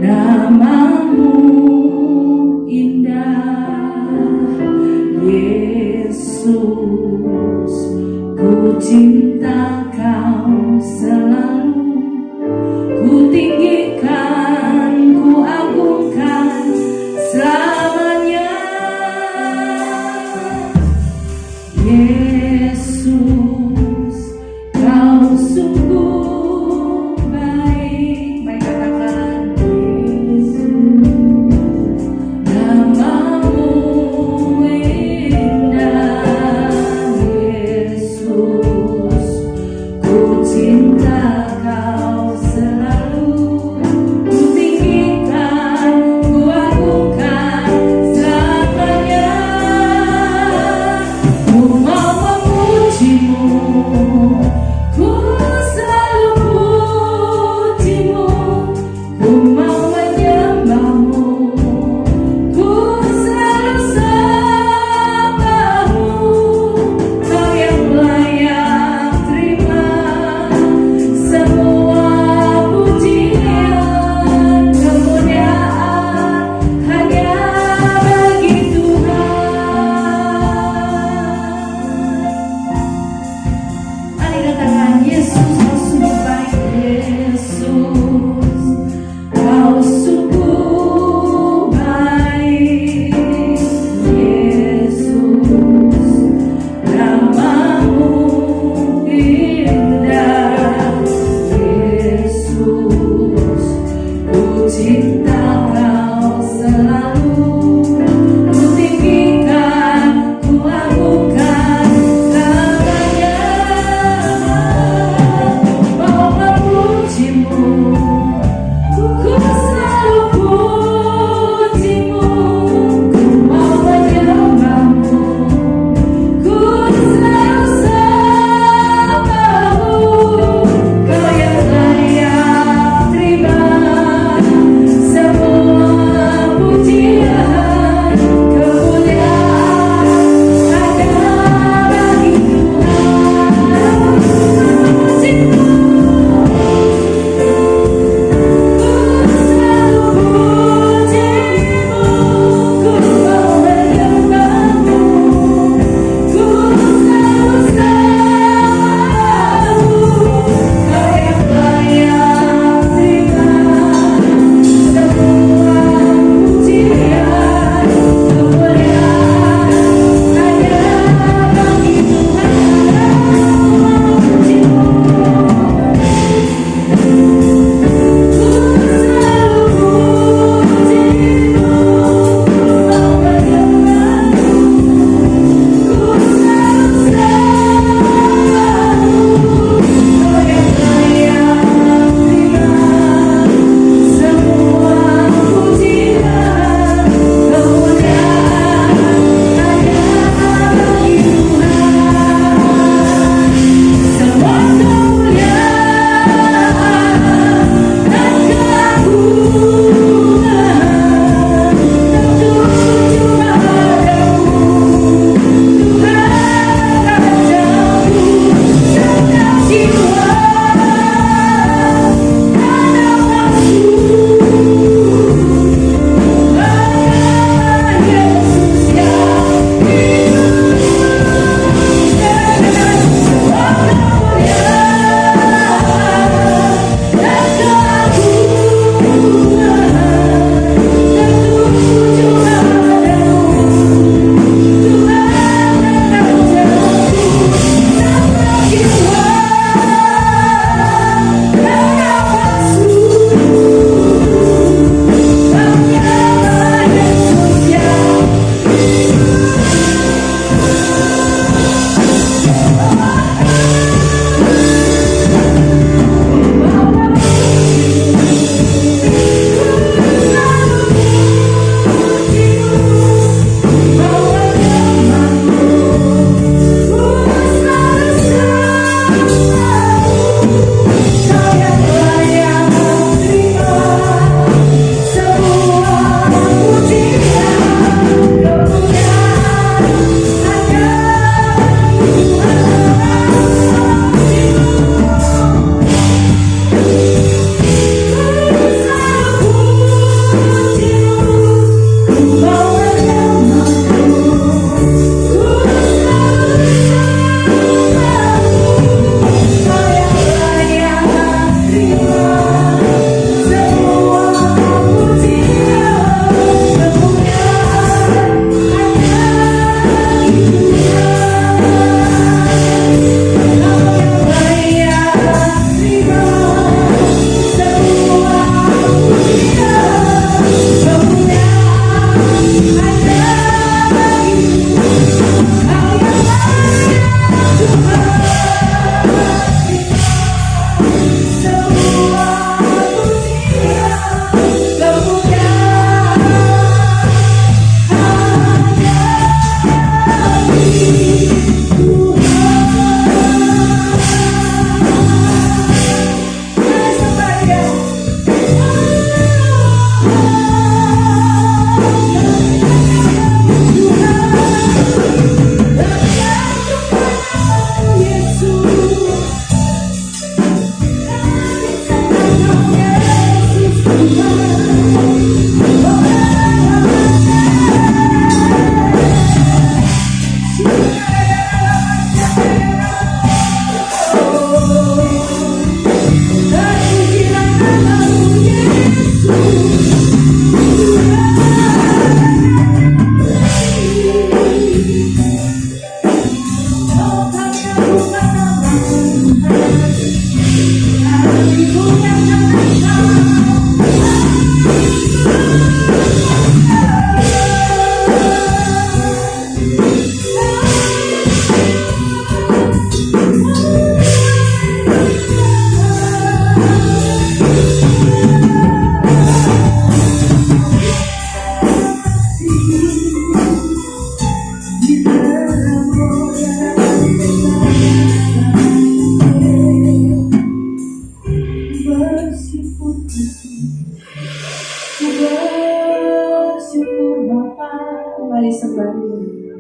Namamu indah, Yesus, ku cinta Kau selalu, ku tinggikan, ku agungkan selamanya. Yesus, Kau sungguh baik. Mari katakan, namamu indah, Yesus, ku cinta Kau selalu, ku tinggikan, ku agungkan selamanya. Ku mau memujimu, ku selalu pujimu, ku mau menyembahmu, ku selalu sembahmu. Kau yang layak terima semua pujian, kemuliaan hanya bagi Tuhan. Mari katakan, Yesus, Kau sungguh baik. Yesus, Kau sungguh baik. Yesus, namamu indah. Yesus, ku cinta Kau selalu, ku tinggikan, ku agungkan selamanya. Mau memujimu, ku selalu pujimu, ku mau menyembahmu, ku selalu sembahmu. Kau yang layak terima bersyukur Bapa. Mari sembah Dia.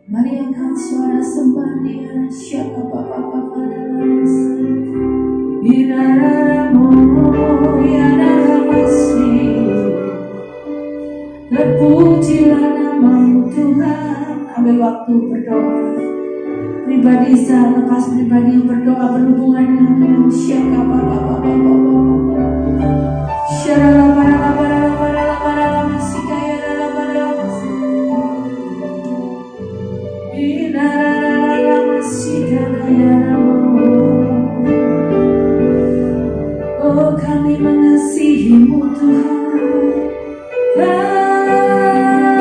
Mari angkat suara sembah Dia. Siapa Bapa Bapa terpujilah namamu Tuhan. Ambil waktu berdoa pribadi, lepas pribadi berdoa berhubungan dengan siapa Bapa Bapa Oh, kami mengasihi-Mu Tuhan.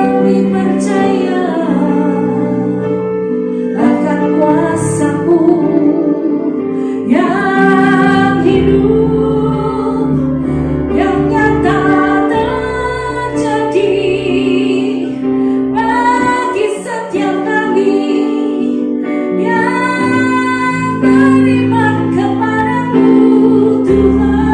Kami percaya akan kuasa-Mu yang hidup, yang nyata terjadi bagi setiap kami yang beriman kepada-Mu Tuhan.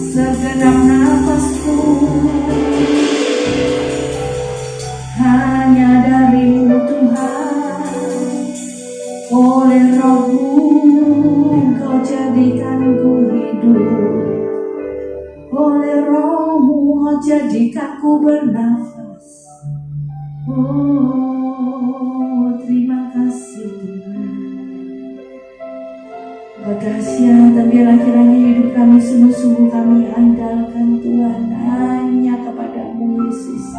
Segenap nafasku hanya dari-Mu Tuhan. Oleh Roh-Mu Kau jadikan ku hidup. Oleh Roh-Mu Kau jadikan ku bernafas. Oh, terima kasih Tuhan. Dahsyat dan biarlah kiranya hidup kami sungguh-sungguh kami andalkan Tuhan hanya kepada-Mu Yesus.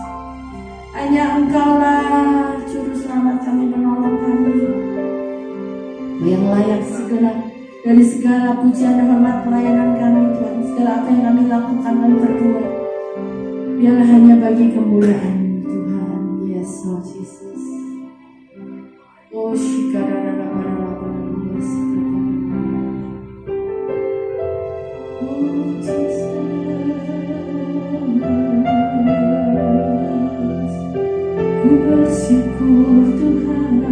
Hanya Engkau-lah Juru Selamat kami, penolong kami, yang layak dari segala pujian dan hormat pelayanan kami Tuhan. Segala apa yang kami lakukan dan berbuat, biarlah hanya bagi kemuliaan-Mu Tuhan. Yes Lord Jesus. Oh ku bersyukur Tuhan.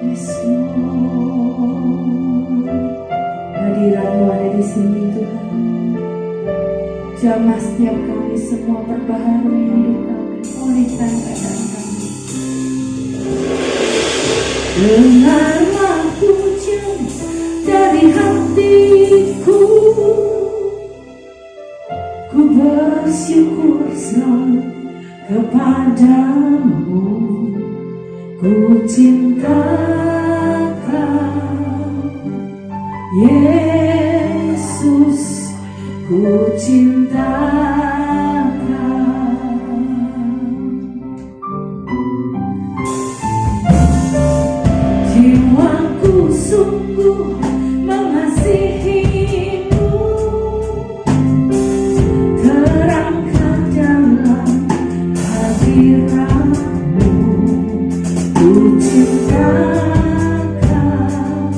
Yes Lord, hadirat-Mu ada di sini Tuhan. Jamah setiap kami semua, perbaharui hidup kami, pulihkan keadaan kami. Dengarlah pujian dari hatiku, ku bersyukur selalu kepada-Mu. Ku cinta Kau Yesus, ku cinta Kau. Jiwaku sungguh mengasihi-Mu, terangkat dalam hadirat-Mu. Ku cinta Kau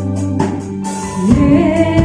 Yesus.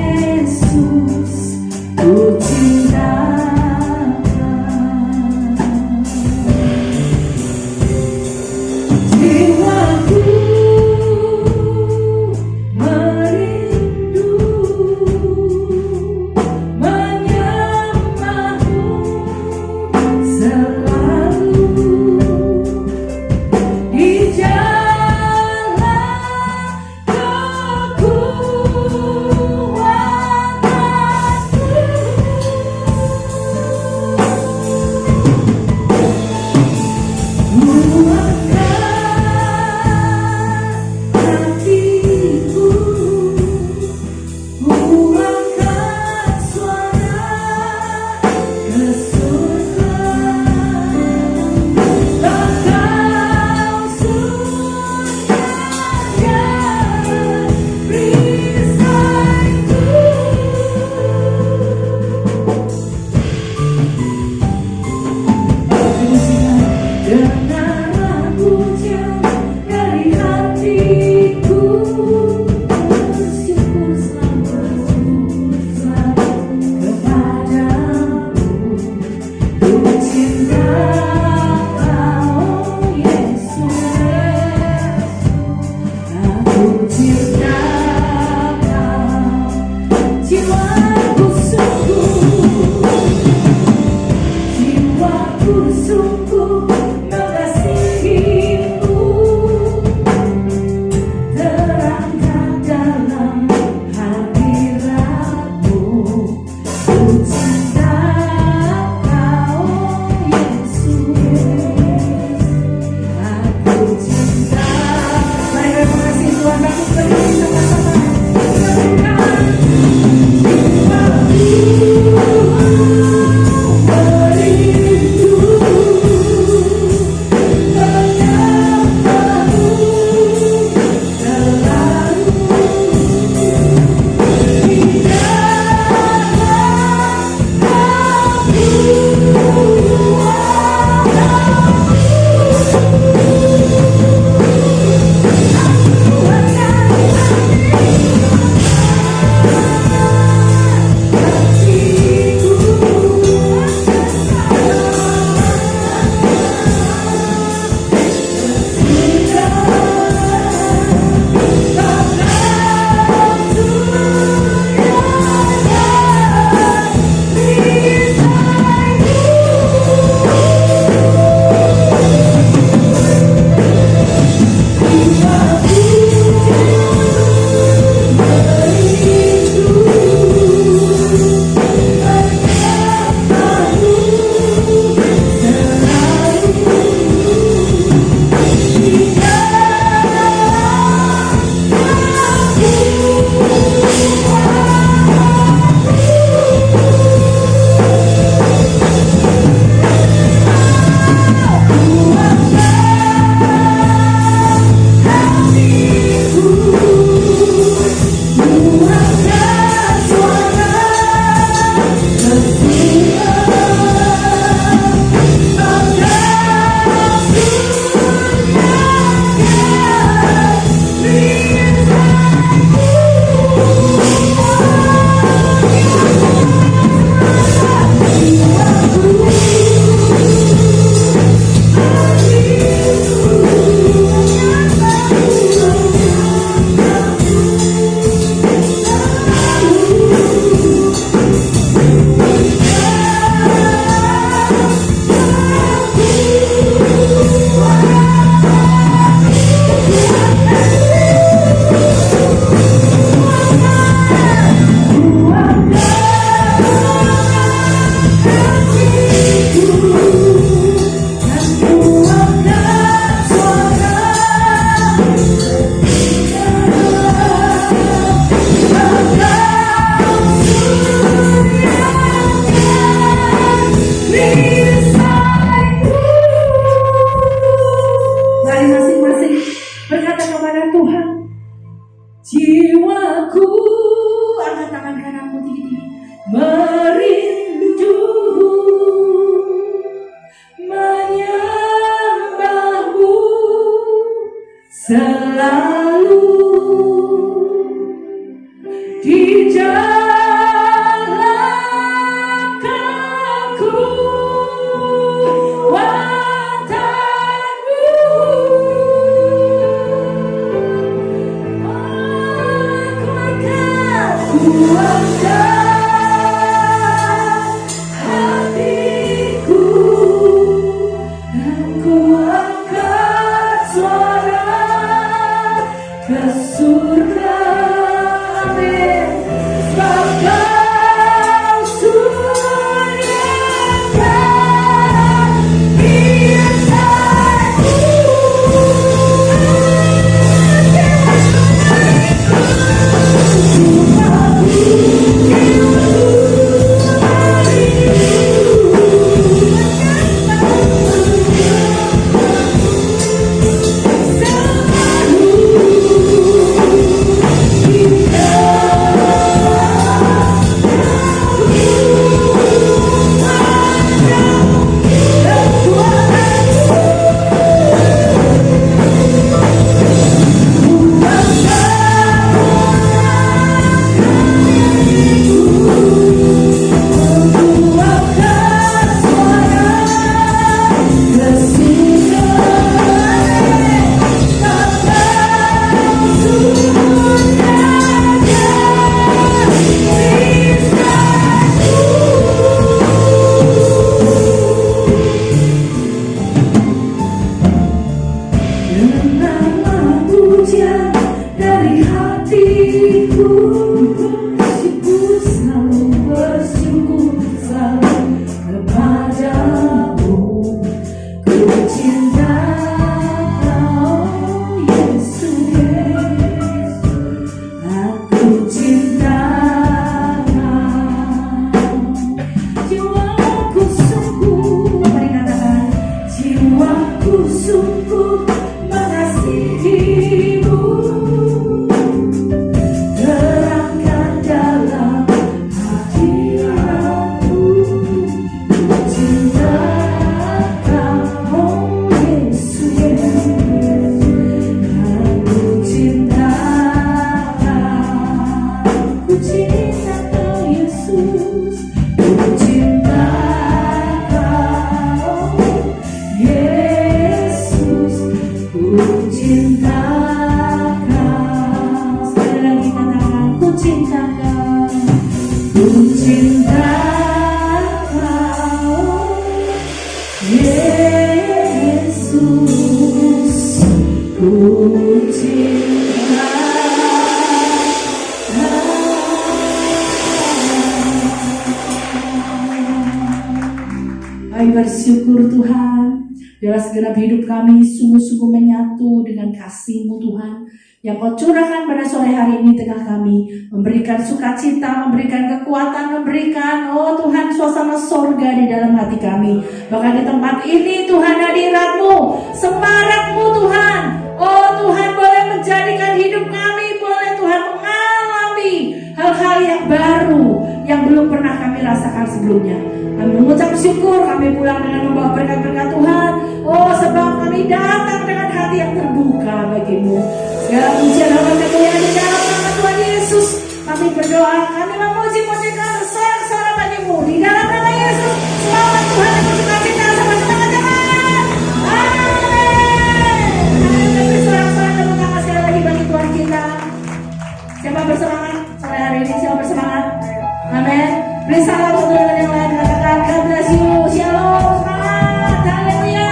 jiwaku, angkat tangan kananmu tinggi-tinggi, merindu menyembahmu selalu di dalam kekuatanmu. Aku angkat hatiku dan ku angkat suara ke surga. Amin. Sebab Kau suriakan biasaku. Dari hatiku, selalu bersyukur selalu kepadamu. Ku cinta Kau Yesus, aku cinta Kau. Jiwaku sungguh, mari katakan, jiwaku sungguh mengasihimu. Terangkan dalam hadiratmu, cinta Kau Yesus, aku cinta Kau. Ku cinta Kau Yesus, ku cinta Kau Yesus, ku cinta Kau. Sekali lagi katakan, ku cinta Kau, ku cinta Kau Yesus, ku cinta Kau. Kami bersyukur Tuhan, biarlah segenap hidup kami sungguh-sungguh menyatu dengan kasih-Mu Tuhan, yang Kau curahkan pada sore hari ini tengah kami, memberikan sukacita, memberikan kekuatan, memberikan, oh Tuhan, suasana sorga di dalam hati kami. Bahkan di tempat ini Tuhan, hadirat-Mu, semarak-Mu Tuhan, oh Tuhan, boleh menjadikan hidup kami, boleh Tuhan mengalami hal-hal yang baru yang belum pernah kami rasakan sebelumnya. Kami mengucap syukur, kami pulang dengan membawa berkat-berkat Tuhan. Oh, sebab kami datang dengan hati yang terbuka bagi-Mu. Segala pujian dan kemuliaan di dalam nama Tuhan Yesus. Kami berdoa, kami memuji-mujikan bersorak-sorak bagi-Mu di dalam nama Yesus. Selamat Tuhan yang bersukacita sama-sama dengan. Amin. Kami bersorak-sorak tepuk tangan sekali lagi bagi Tuhan kita. Siapa bersemangat sore hari ini? Siapa bersemangat? Amin. Beri salam satu dengan yang lain. Katakan, God bless you. Shalom. Semangat. Haleluya.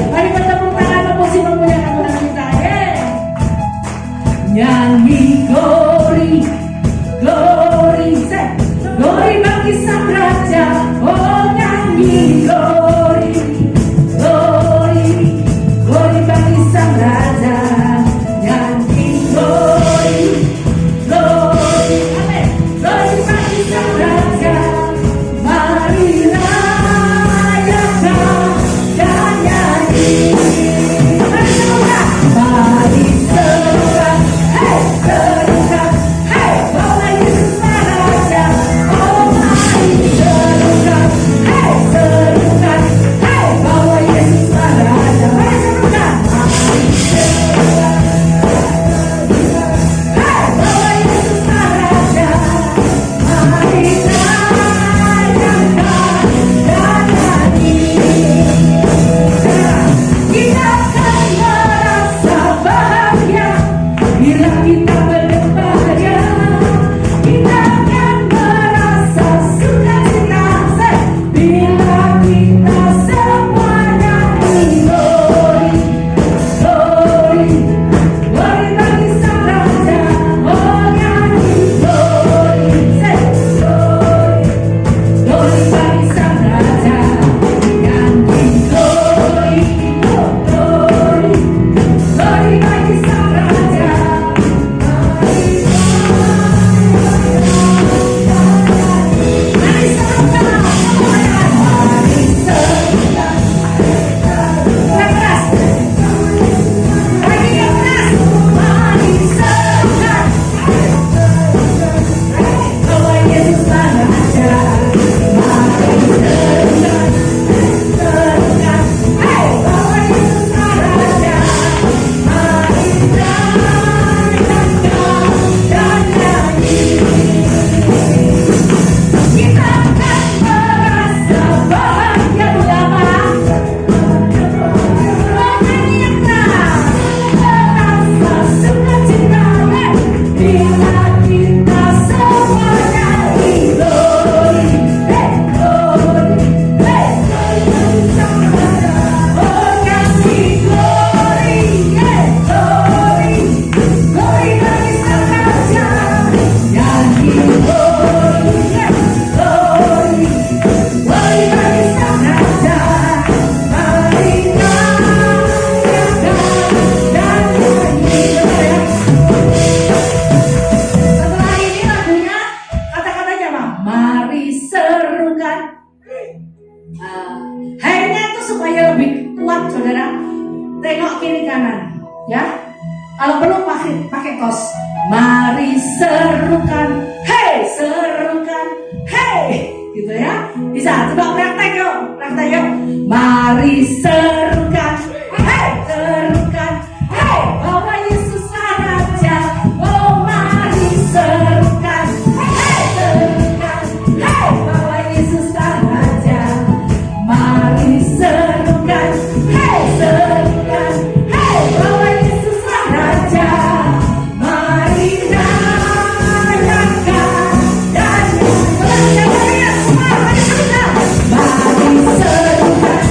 Mari bertepuk tangan memuji memuliakan Tuhan kita. Nyanyi glory, glory, glory bagi Sang Raja. Oh, nyanyi glory, glory, glory bagi Sang Raja. Nyanyi glory. kiri kanan, ya. Kalau perlu pakai tos. Mari serukan, hey, serukan, hey, gitu ya. Bisa, coba praktek yuk. Mari serukan, hey, serukan, hey, bahwa Yesus Raja. Oh, mari serukan, hey, serukan, hey, bahwa Yesus Raja. Mari serukan, hey, serukan, hey, bahwa Yesus Raja. Mari rayakan dan berjalan semua. Mari serukan.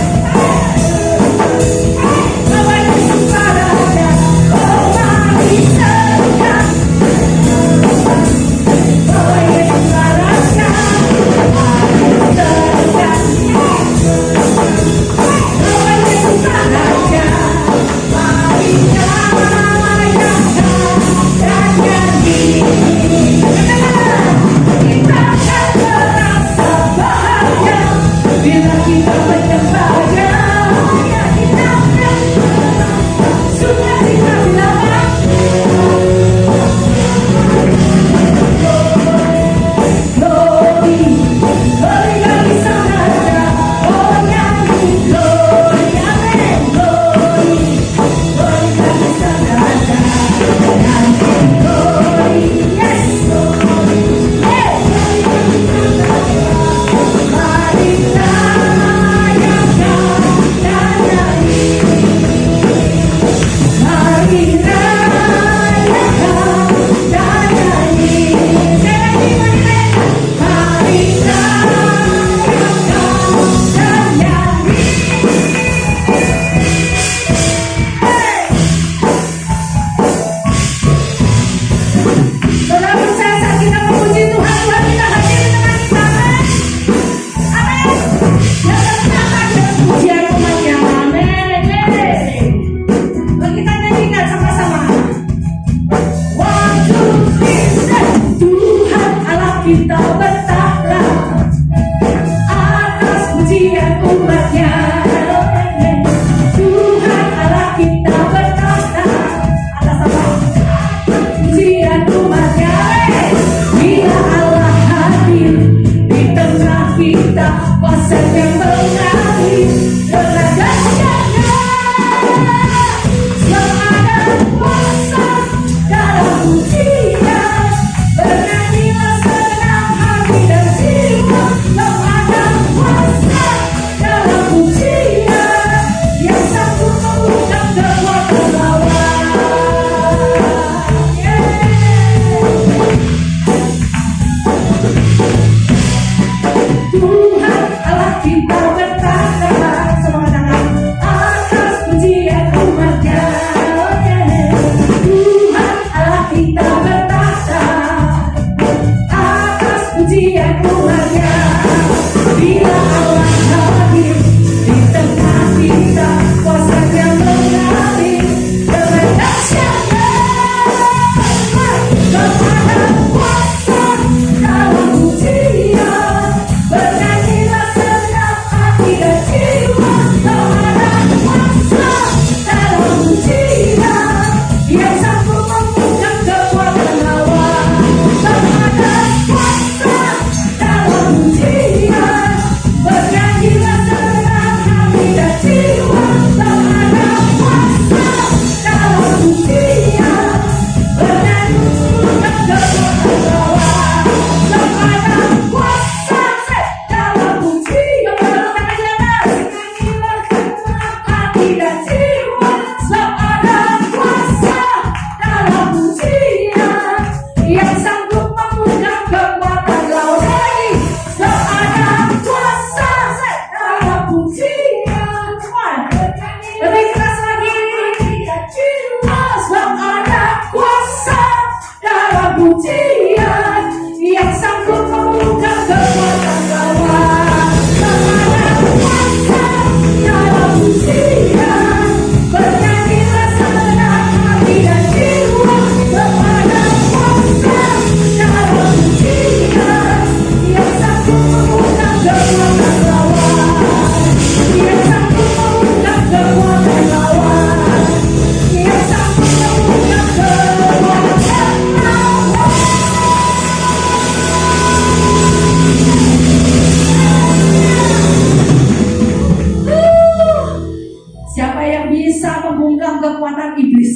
bisa membungkam kekuatan iblis.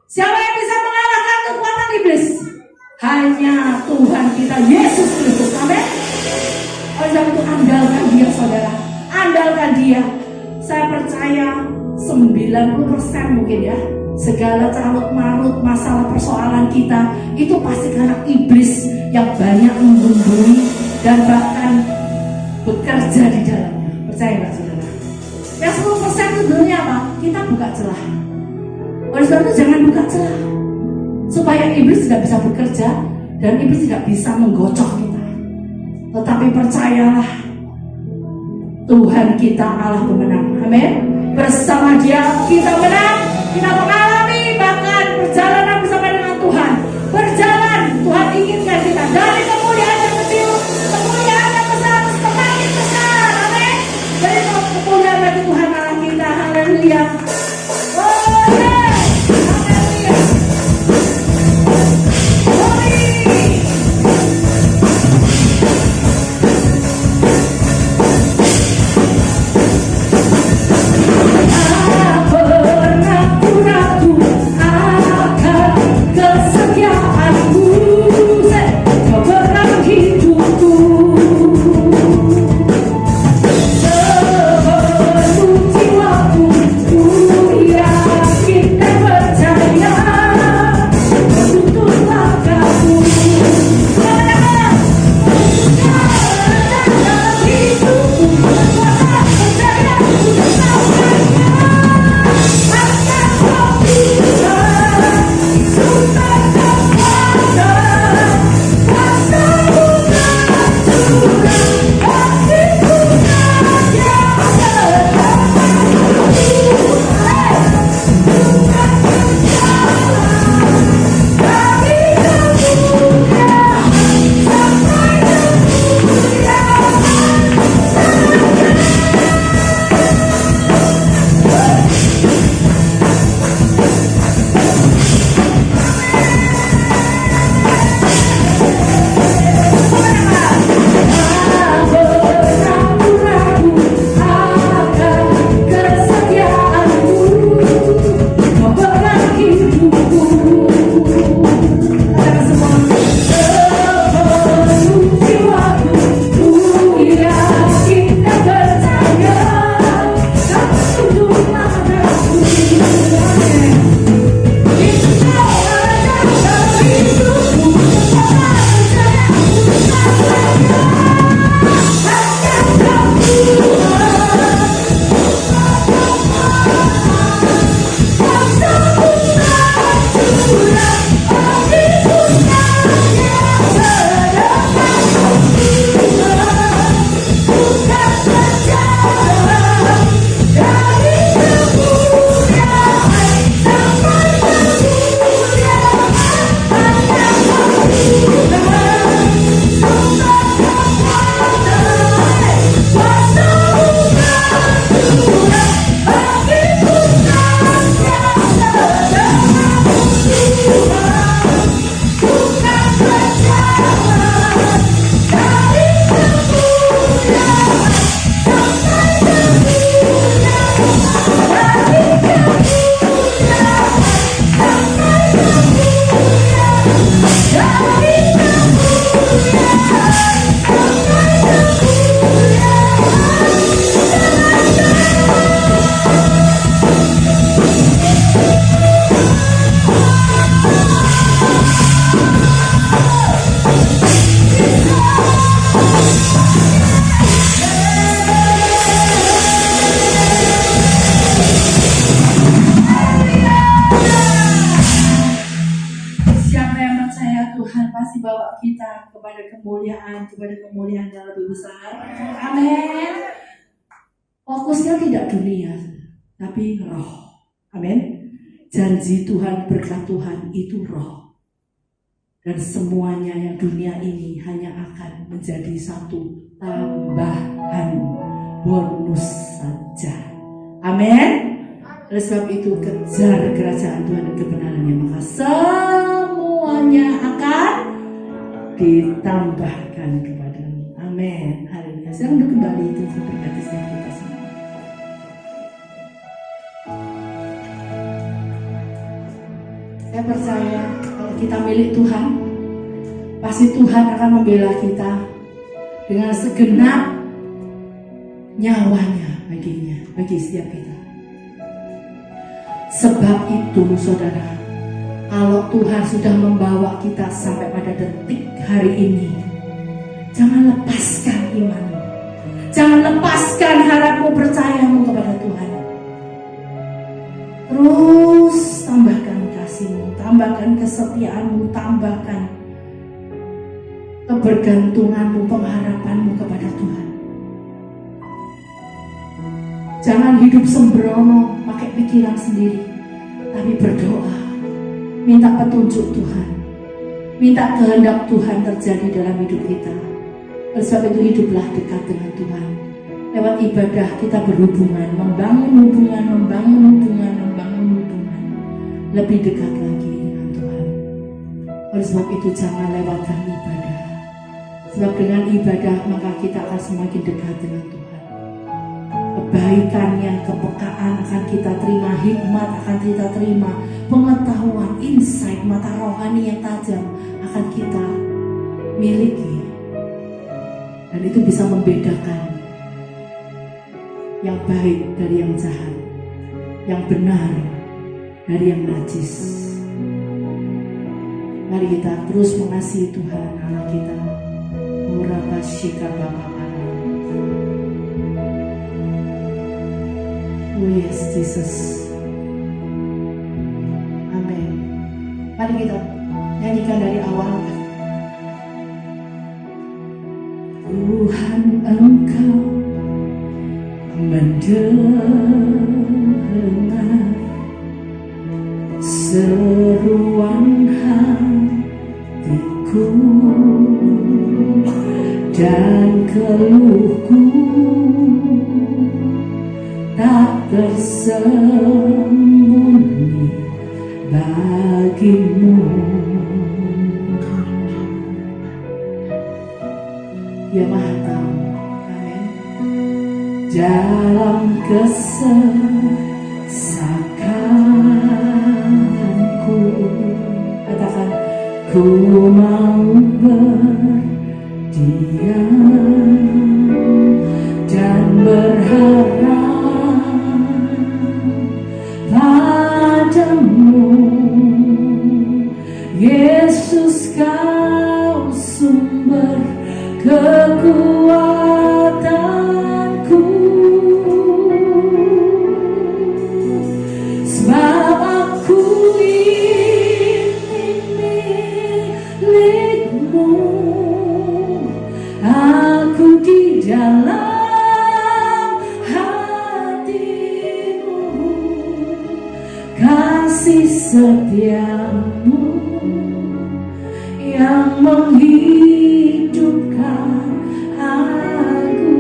Siapa yang bisa mengalahkan kekuatan iblis? Hanya Tuhan kita Yesus Kristus. Amin. Oleh sebab itu andalkan Dia, saudara. Andalkan Dia. Saya percaya 90% mungkin ya, segala carut marut masalah persoalan kita itu pasti karena iblis yang banyak membumbui dan bahkan bekerja di dalamnya. Percaya nggak, saudara? Yang 10% itu dulunya apa? Kita buka celah. Oleh sebab itu jangan buka celah, supaya iblis tidak bisa bekerja dan iblis tidak bisa menggocok kita. Tetapi percayalah, Tuhan kita Allah pemenang. Amin. Bersama Dia kita menang, kita mengalami bahkan perjalanan bersama dengan Tuhan. Berjalan, Tuhan inginkan kita dari kemuliaan yang kecil, kemuliaan yang besar, semakin besar. Amin. Dari kemuliaan bagi Tuhan Allah kita. Haleluya. Oh yeah. Haleluya. Kepada kemuliaan yang lebih besar. Amin. Fokusnya tidak dunia, tapi roh. Amin. Janji Tuhan, berkat Tuhan itu roh. Dan semuanya yang dunia ini hanya akan menjadi satu tambahan bonus saja. Amin. Oleh sebab itu kejar kerajaan Tuhan dan kebenarannya, maka semuanya akan ditambahkan kepadamu. Amin. Haleluya. Saya untuk kembali itu berkati setiap kita semua. Saya percaya kalau kita milik Tuhan, pasti Tuhan akan membela kita dengan segenap nyawanya bagi setiap kita. Sebab itu saudara, kalau Tuhan sudah membawa kita sampai pada detik hari ini, jangan lepaskan imanmu, jangan lepaskan harapmu, percayamu kepada Tuhan. Terus tambahkan kasihmu, tambahkan kesetiaanmu, tambahkan kebergantunganmu, pengharapanmu kepada Tuhan. Jangan hidup sembrono, pakai pikiran sendiri, tapi berdoa, minta petunjuk Tuhan, minta kehendak Tuhan terjadi dalam hidup kita. Oleh sebab itu hiduplah dekat dengan Tuhan. Lewat ibadah kita berhubungan, membangun hubungan, lebih dekat lagi dengan Tuhan. Oleh sebab itu jangan lewatkan ibadah. Sebab dengan ibadah maka kita akan semakin dekat dengan Tuhan. Kebaikannya, kepekaan akan kita terima, hikmat akan kita terima, pengetahuan, insight, mata rohani yang tajam akan kita miliki. Dan itu bisa membedakan yang baik dari yang jahat, yang benar dari yang najis. Mari kita terus mengasihi Tuhan Allah kita. Oh yes, Jesus. Amin. Mari kita nyanyikan dari awal. Tuhan, Engkau mendengar seruan hatiku dan keluhku tak tersembunyi bagimu. Dia Maha Tahu. Amin. Dalam kesesakanku, katakan, ku mau berdiam dan berharap padamu. Yesus, Kau sumber kekuatanku. Sebab aku ini milikmu, aku di dalam hatimu, kasih setiamu yang menghidupkan aku.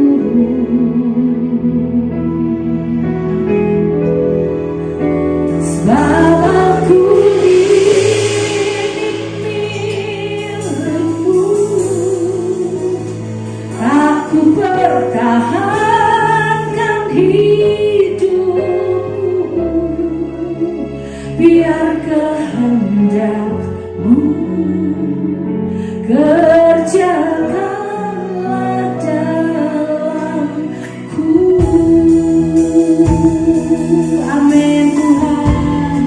Sebab aku ini milikmu, aku pertahankan hidupku, biar kehendakmu kerjakanlah dalamku. Amin Tuhan.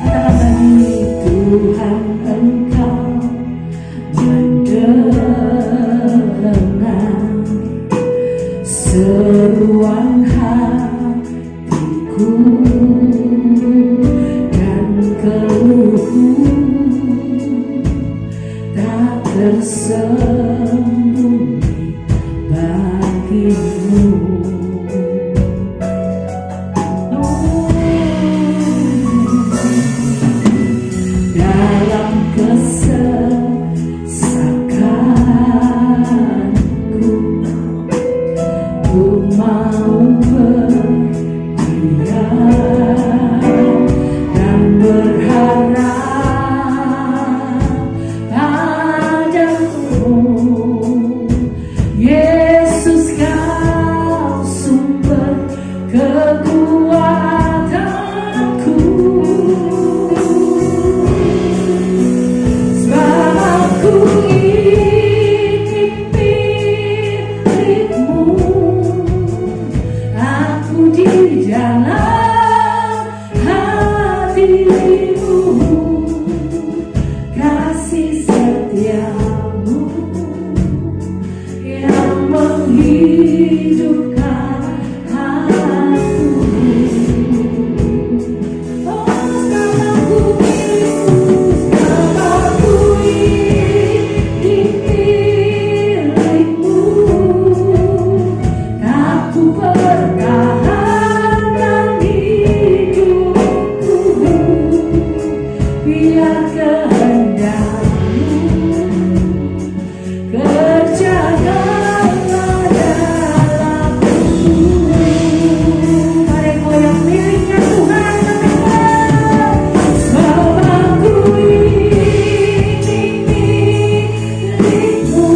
Katakan tadi, Tuhan, Engkau mendengar seruan hatiku dan keluhku tak tersembunyi bagimu. Dalam kesesakanku, ku mau berdiam dan berharap padamu. Yesus, Kau sumber kekuatanku. pertahankan hidupku, biar kehendakmu kerjakanlah dalamku. Mari goyang miliknya Tuhan, teman-teman. Sebab aku ini milikmu,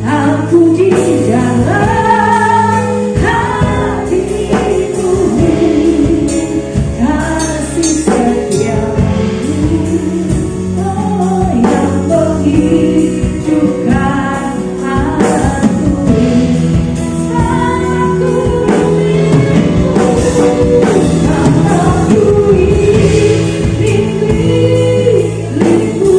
aku di dalam hatimu, kasih setiamu, oh yang menghidupkan aku. Aku milikmu, aku ini milikmu,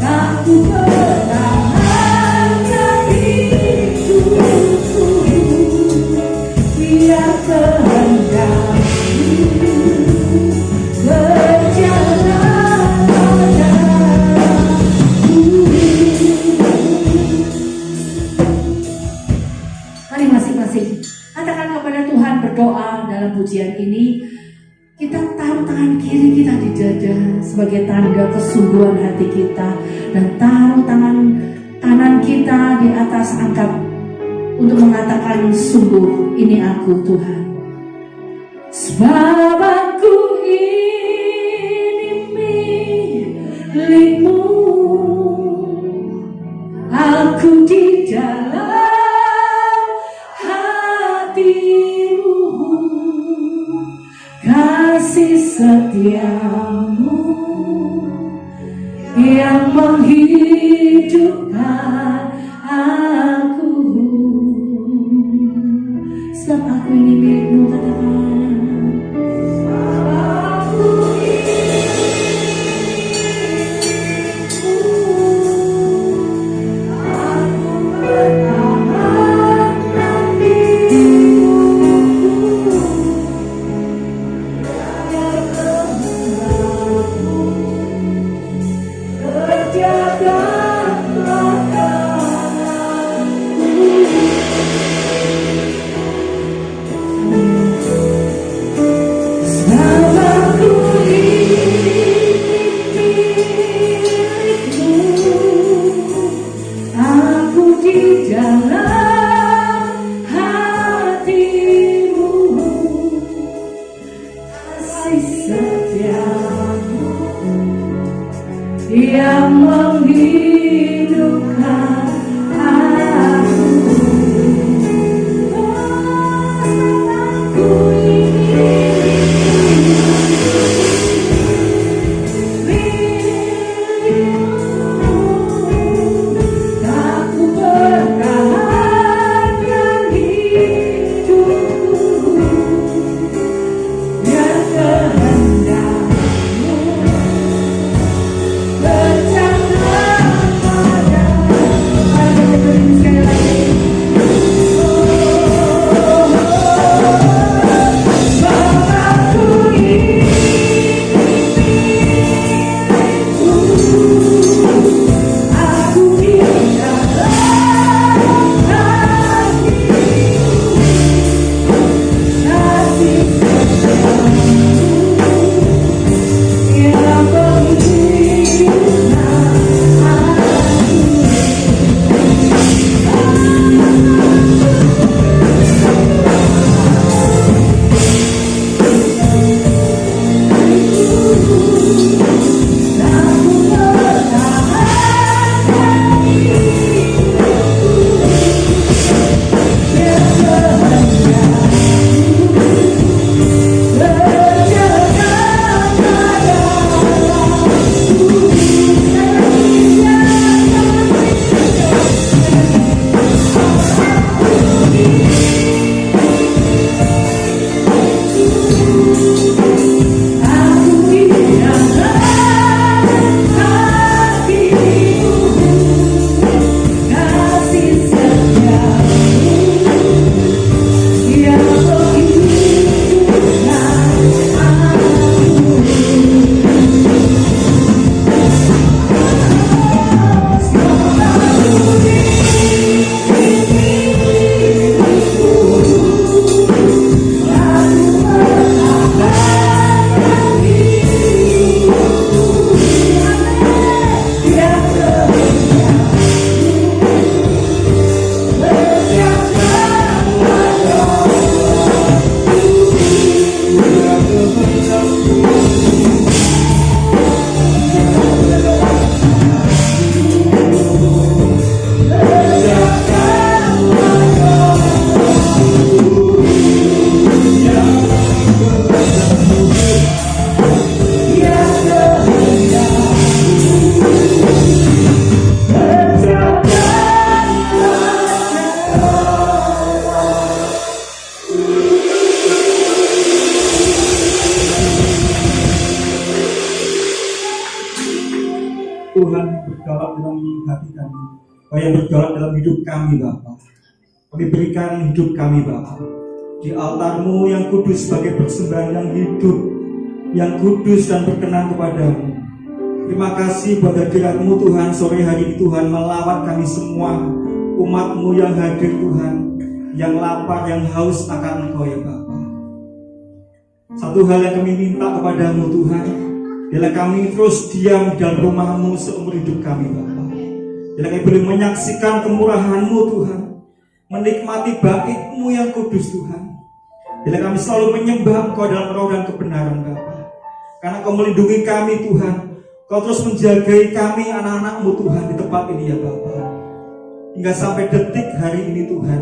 aku pertahankan hidupku, biar kehendakmu berjalan padaku. Mari masing-masing katakan kepada Tuhan, berdoa dalam pujian ini. Kita taruh tangan kiri kita di dada sebagai tanda kesungguhan hati kita, dan taruh tangan kanan kita di atas angkat untuk mengatakan, sungguh ini aku Tuhan. Sebab aku ini milikmu, aku di dalam hatimu, kasih setiamu yang menghidupkan aku. Sebab aku ini milikmu, katakan. Aku ini milikmu, aku pertahankan hidupku, biar kehendakmu kerjakanlah dalamku. Kau yang berjalan dalam hidup kami Bapa. Kami berikan hidup kami Bapa di altar-Mu yang kudus sebagai persembahan yang hidup, yang kudus dan berkenan kepadamu. Terima kasih buat hadirat-Mu Tuhan sore hari ini Tuhan, melawat kami semua umat-Mu yang hadir Tuhan, yang lapar, yang haus akan Engkau ya Bapa. Satu hal yang kami minta kepadamu Tuhan, bila kami terus diam di dalam rumah-Mu seumur hidup kami Bapa. Bila kami boleh menyaksikan kemurahan-Mu Tuhan, menikmati bait-Mu yang kudus Tuhan. Bila kami selalu menyembah Engkau dalam roh dan kebenaran Bapa. Karena Kau melindungi kami Tuhan, Kau terus menjagai kami anak-anak-Mu Tuhan di tempat ini ya Bapa. Hingga sampai detik hari ini Tuhan,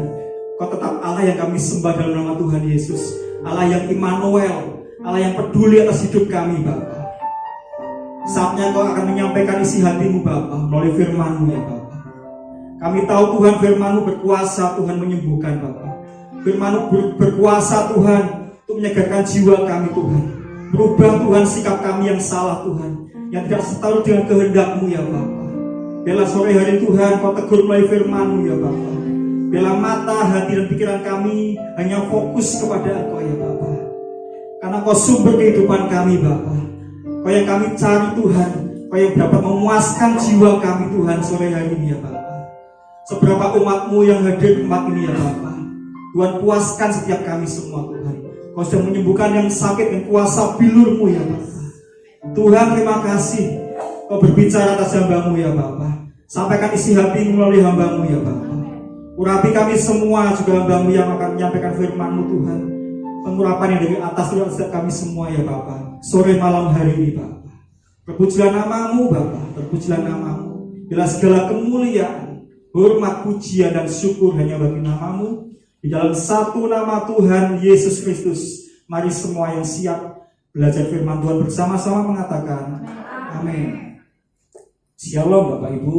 Kau tetap Allah yang kami sembah dalam nama Tuhan Yesus. Allah yang Immanuel, Allah yang peduli atas hidup kami Bapa. Saatnya Kau akan menyampaikan isi hati-Mu Bapa melalui firman-Mu ya Bapa. Kami tahu Tuhan firman-Mu berkuasa Tuhan menyembuhkan Bapa. Firman-Mu berkuasa Tuhan untuk menyegarkan jiwa kami Tuhan. Berubah Tuhan sikap kami yang salah Tuhan, yang tidak setarut dengan kehendak-Mu ya Bapa. Bila sore hari Tuhan Kau tegur melalui firman-Mu ya Bapa. Bila mata, hati dan pikiran kami hanya fokus kepada Engkau ya Bapa. Karena Kau sumber kehidupan kami Bapa. Kau yang kami cari Tuhan, Kau yang dapat memuaskan jiwa kami Tuhan sore hari ini ya Bapa. Seberapa umat-Mu yang hadir di tempat ini ya Bapa, Tuhan puaskan setiap kami semua Tuhan. Kau sudah menyembuhkan yang sakit dengan kuasa bilur-Mu ya Bapa. Tuhan terima kasih Kau berbicara atas hamba-Mu ya Bapa. Sampaikan isi hati-Mu melalui hamba-Mu ya Bapa. Urapi kami semua juga hamba-Mu yang akan menyampaikan firman-Mu Tuhan. Pengurapan yang dari atas Tuhan setiap kami semua ya Bapa. Sore malam hari ini Bapa. Terpujilah nama-Mu Bapa, terpujilah nama-Mu. Bila segala kemuliaan, hormat, pujian dan syukur hanya bagi nama-Mu. Di dalam satu nama Tuhan Yesus Kristus. Mari semua yang siap belajar firman Tuhan bersama-sama mengatakan amin. Shalom Bapak Ibu.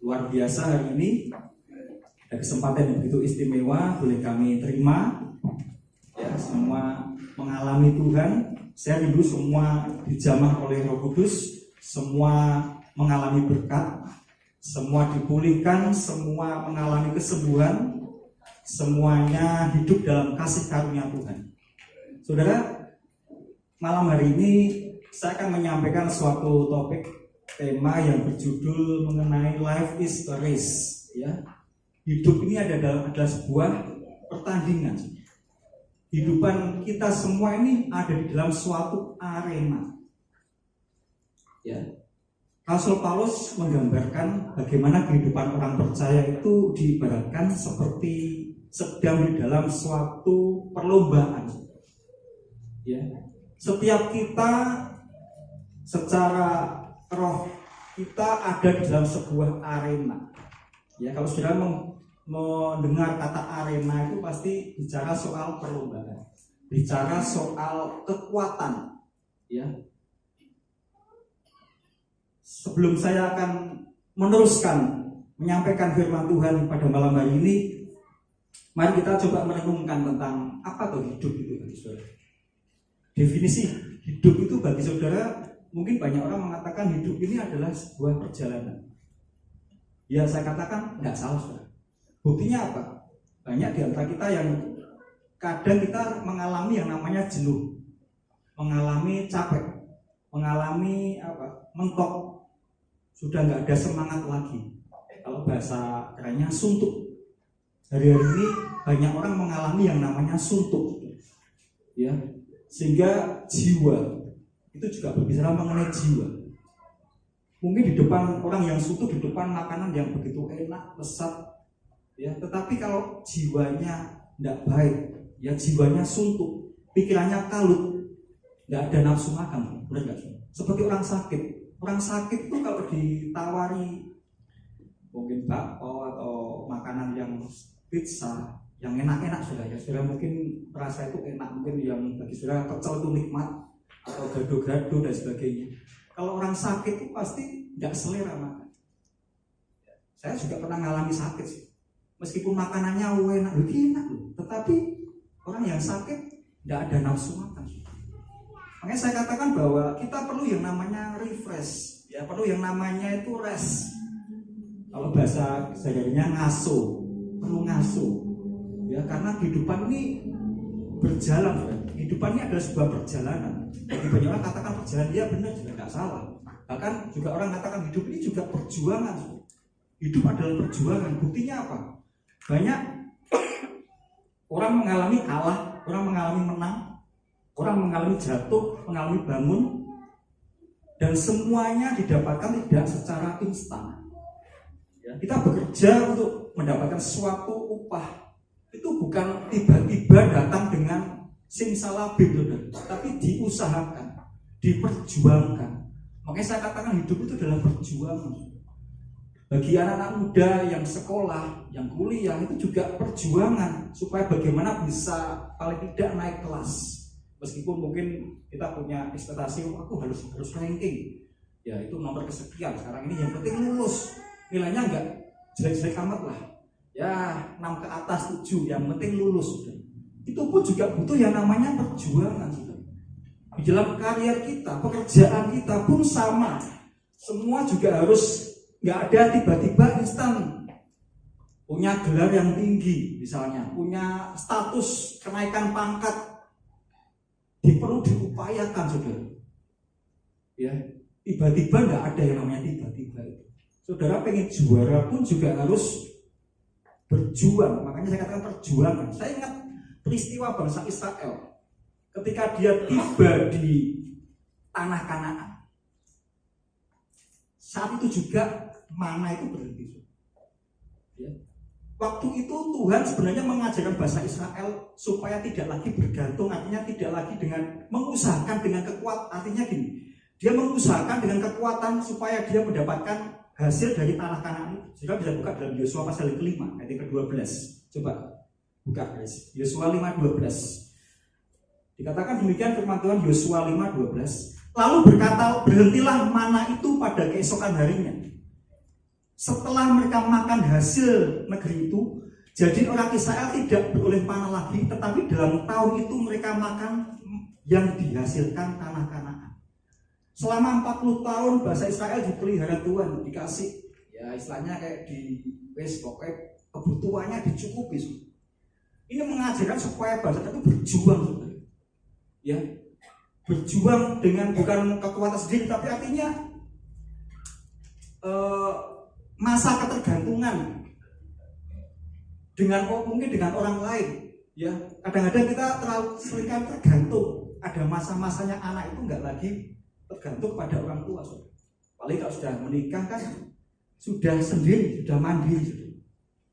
Luar biasa hari ini ada kesempatan yang begitu istimewa, boleh kami terima ya, semua mengalami Tuhan. Saya rindu semua dijamah oleh Roh Kudus, semua mengalami berkat, semua dipulihkan, semua mengalami kesembuhan, semuanya hidup dalam kasih karunia Tuhan. Saudara, malam hari ini saya akan menyampaikan suatu topik, tema yang berjudul mengenai life is a race ya. Hidup ini adalah sebuah pertandingan. Hidupan kita semua ini ada di dalam suatu arena ya. Rasul Paulus menggambarkan bagaimana kehidupan orang percaya itu diibaratkan seperti sedang di dalam suatu perlombaan ya. Setiap kita secara roh kita ada di dalam sebuah arena ya. Kalau saudara mendengar kata arena itu pasti bicara soal perlombaan, bicara soal kekuatan ya. Sebelum saya akan meneruskan menyampaikan firman Tuhan pada malam hari ini, mari kita coba merenungkan tentang apa tuh hidup itu bagi saudara. Definisi hidup itu bagi saudara, mungkin banyak orang mengatakan hidup ini adalah sebuah perjalanan. Ya saya katakan nggak salah saudara. Buktinya apa? Banyak di antara kita yang kadang kita mengalami yang namanya jenuh, mengalami capek, mengalami mentok, sudah nggak ada semangat lagi. Kalau bahasa kerennya suntuk. Hari-hari ini banyak orang mengalami yang namanya suntuk, ya. Sehingga jiwa itu juga berbicara mengenai jiwa. Mungkin di depan orang yang suntuk, di depan makanan yang begitu enak, lezat, ya. Tetapi kalau jiwanya tidak baik, ya jiwanya suntuk, pikirannya kalut, nggak ada nafsu makan, benar nggak? Seperti orang sakit. Orang sakit itu kalau ditawari mungkin bakso atau makanan yang pizza, yang enak-enak sudah ya, sudah mungkin merasa itu enak, mungkin yang bagi sudah pecel itu nikmat, atau gado-gado dan sebagainya. Kalau orang sakit itu pasti nggak selera makan. Saya juga pernah mengalami sakit sih. Meskipun makanannya enak, enak, tetapi orang yang sakit nggak ada nafsu makan. Makanya saya katakan bahwa kita perlu yang namanya refresh, Ya, perlu yang namanya itu rest. Kalau bahasa sehari-harinya ngaso, perlu ngaso. Ya, karena kehidupan ini berjalan, kan? Kehidupan ini adalah sebuah perjalanan. Bagi banyak orang katakan perjalanan, dia benar juga nggak salah. Bahkan juga orang katakan hidup ini juga perjuangan. Hidup adalah perjuangan. Buktinya apa? Banyak orang mengalami kalah, orang mengalami menang, orang mengalami jatuh, mengalami bangun, dan semuanya didapatkan tidak secara instan. Ya, kita bekerja untuk mendapatkan suatu upah. Itu bukan tiba-tiba datang dengan simsalabim, tapi diusahakan, diperjuangkan. Makanya saya katakan hidup itu adalah perjuangan. Bagi anak-anak muda yang sekolah, yang kuliah, itu juga perjuangan supaya bagaimana bisa paling tidak naik kelas. Meskipun mungkin kita punya ekspektasi, aku harus ranking. Ya, itu nomor kesekian. Sekarang ini yang penting lulus. Nilainya enggak jelek-jelek amat lah. Ya, 6 ke atas 7, yang penting lulus. Itu pun juga butuh yang namanya perjuangan. Di dalam karier kita, pekerjaan kita pun sama. Semua juga harus, nggak ada tiba-tiba instan punya gelar yang tinggi, misalnya punya status kenaikan pangkat, perlu diupayakan, saudara. Ya, tiba-tiba nggak ada yang namanya tiba-tiba itu. Saudara pengen juara pun juga harus berjuang. Makanya saya katakan perjuangan. Saya ingat peristiwa bangsa Israel ketika dia tiba di tanah Kanaan. Saat itu juga mana itu berhenti. Ya. Waktu itu Tuhan sebenarnya mengajarkan bangsa Israel supaya tidak lagi bergantung, artinya tidak lagi dengan mengusahakan dengan kekuatan. Artinya gini, dia mengusahakan dengan kekuatan supaya dia mendapatkan hasil dari tanah Kanaan. Jika bisa buka dalam Yosua pasal 5 ayat ke-12. Coba buka guys. Yosua 5:12. Dikatakan demikian firman Tuhan, Yosua 5:12. Lalu berkata, berhentilah mana itu pada keesokan harinya. Setelah mereka makan hasil negeri itu, jadi orang Israel tidak beroleh panah lagi, tetapi dalam tahun itu mereka makan yang dihasilkan tanah Kanaan. Selama 40 tahun bangsa Israel dipelihara Tuhan, dikasih, ya istilahnya kayak di pokoknya kebutuhannya dicukupi. Ini mengajarkan supaya bangsa itu berjuang, ya, berjuang dengan bukan kekuatan sendiri, tapi artinya masa ketergantungan dengan mungkin dengan orang lain, ya. Kadang-kadang kita terlalu seringkali tergantung. Ada masa-masanya anak itu nggak lagi tergantung pada orang tua, saudara. Paling kalau sudah menikah kan sudah sendiri, sudah mandiri, saudara.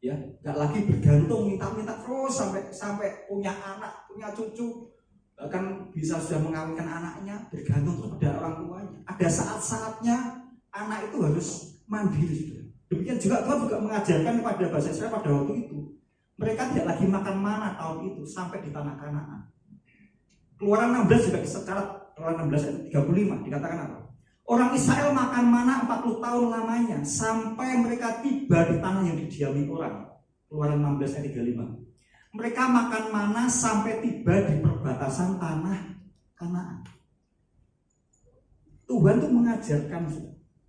Ya, nggak lagi bergantung minta-minta terus sampai punya anak, punya cucu, bahkan bisa sudah mengawinkan anaknya, bergantung terus pada orang tuanya. Ada saat-saatnya anak itu harus mandiri, saudara. Demikian juga Tuhan juga mengajarkan kepada bangsa Israel pada waktu itu. Mereka tidak lagi makan mana tahun itu sampai di tanah Kanaan. Keluaran 16 juga secara Keluaran 16 ayat 35 dikatakan apa? Orang Israel makan mana 40 tahun lamanya sampai mereka tiba di tanah yang didiami orang. Keluaran 16 ayat 35. Mereka makan mana sampai tiba di perbatasan tanah Kanaan. Tuhan tuh mengajarkan.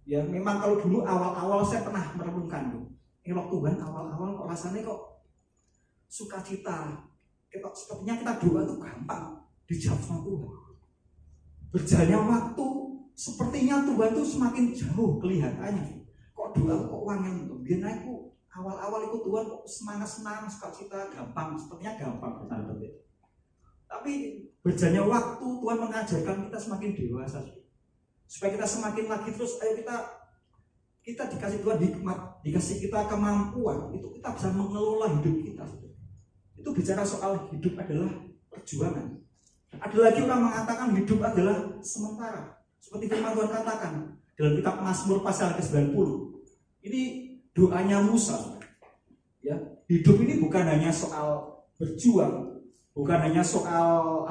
Ya memang kalau dulu awal-awal saya pernah merenungkan tuh. Waktu Tuhan awal-awal kok rasanya kok sukacita. Sepertinya kita doa tuh gampang dijawab sama Tuhan. Berjalannya waktu sepertinya Tuhan tuh semakin jauh kelihatannya. Kok doa kok wangen tuh. Biar aku awal-awal itu Tuhan kok senang, sukacita gampang. Sepertinya gampang betul. Tapi berjalannya waktu Tuhan mengajarkan kita semakin dewasa. Supaya kita semakin lagi terus, ayo kita dikasih Tuhan hikmat, dikasih kita kemampuan, itu kita bisa mengelola hidup kita. Itu bicara soal hidup adalah perjuangan. Ada lagi orang mengatakan hidup adalah sementara. Seperti firman Tuhan katakan dalam kitab Mazmur pasal ke-90. Ini doanya Musa. Ya, hidup ini bukan hanya soal berjuang, bukan hanya soal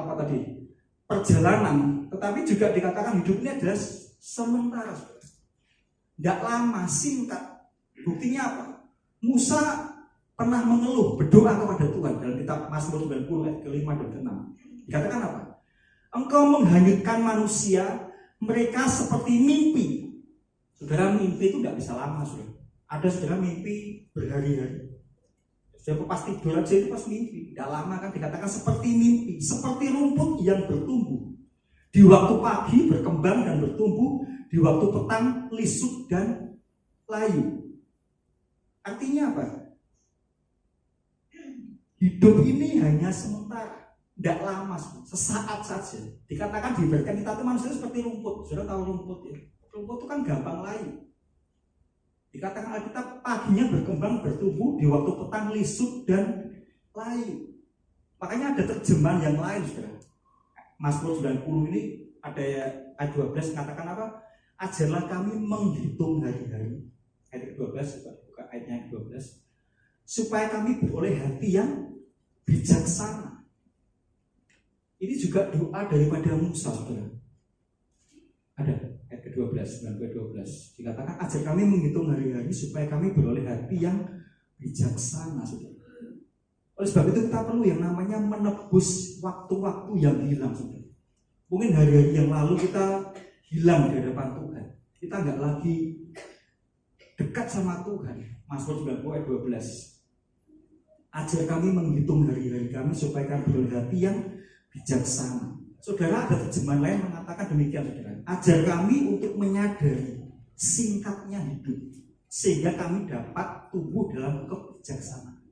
perjalanan, tetapi juga dikatakan hidup ini adalah sementara. Tidak lama, singkat. Buktinya apa? Musa pernah mengeluh, berdoa kepada Tuhan dalam kitab Mazmur 90 ayat ke-5 dan ke-6. Dikatakan apa? Engkau menghanyutkan manusia, mereka seperti mimpi. Saudara, mimpi itu tidak bisa lama, saudara. Ada saudara mimpi berhari-hari. Saudara pas tidur aja itu pas mimpi, tidak lama kan, dikatakan seperti mimpi, seperti rumput yang bertumbuh. Di waktu pagi berkembang dan bertumbuh, di waktu petang lisut dan layu. Artinya apa? Hidup ini hanya sementara, tidak lama, sesaat saja. Dikatakan diberikan kita itu manusia seperti rumput. Saudara tahu rumput ya? Rumput itu kan gampang layu. Dikatakan Alkitab paginya berkembang bertumbuh, di waktu petang lisut dan layu. Makanya ada terjemahan yang lain, saudara. Mazmur 90 ini ada ayat 12 mengatakan apa? Ajarlah kami menghitung hari-hari. Ayat 12, buka ayatnya 12. Supaya kami beroleh hati yang bijaksana. Ini juga doa daripada Musa, saudara. Ada ayat ke-12, 9-12. Dikatakan ajar kami menghitung hari-hari supaya kami beroleh hati yang bijaksana, saudara. Oleh sebab itu kita perlu yang namanya menebus waktu-waktu yang hilang, saudara. Mungkin hari-hari yang lalu kita hilang di hadapan Tuhan. Kita nggak lagi dekat sama Tuhan. Mazmur 90 ayat 12. Ajar kami menghitung hari-hari kami supaya kami beroleh hati yang bijaksana. Saudara, ada terjemahan lain mengatakan demikian, saudara. Ajar kami untuk menyadari singkatnya hidup, sehingga kami dapat tumbuh dalam kebijaksanaan.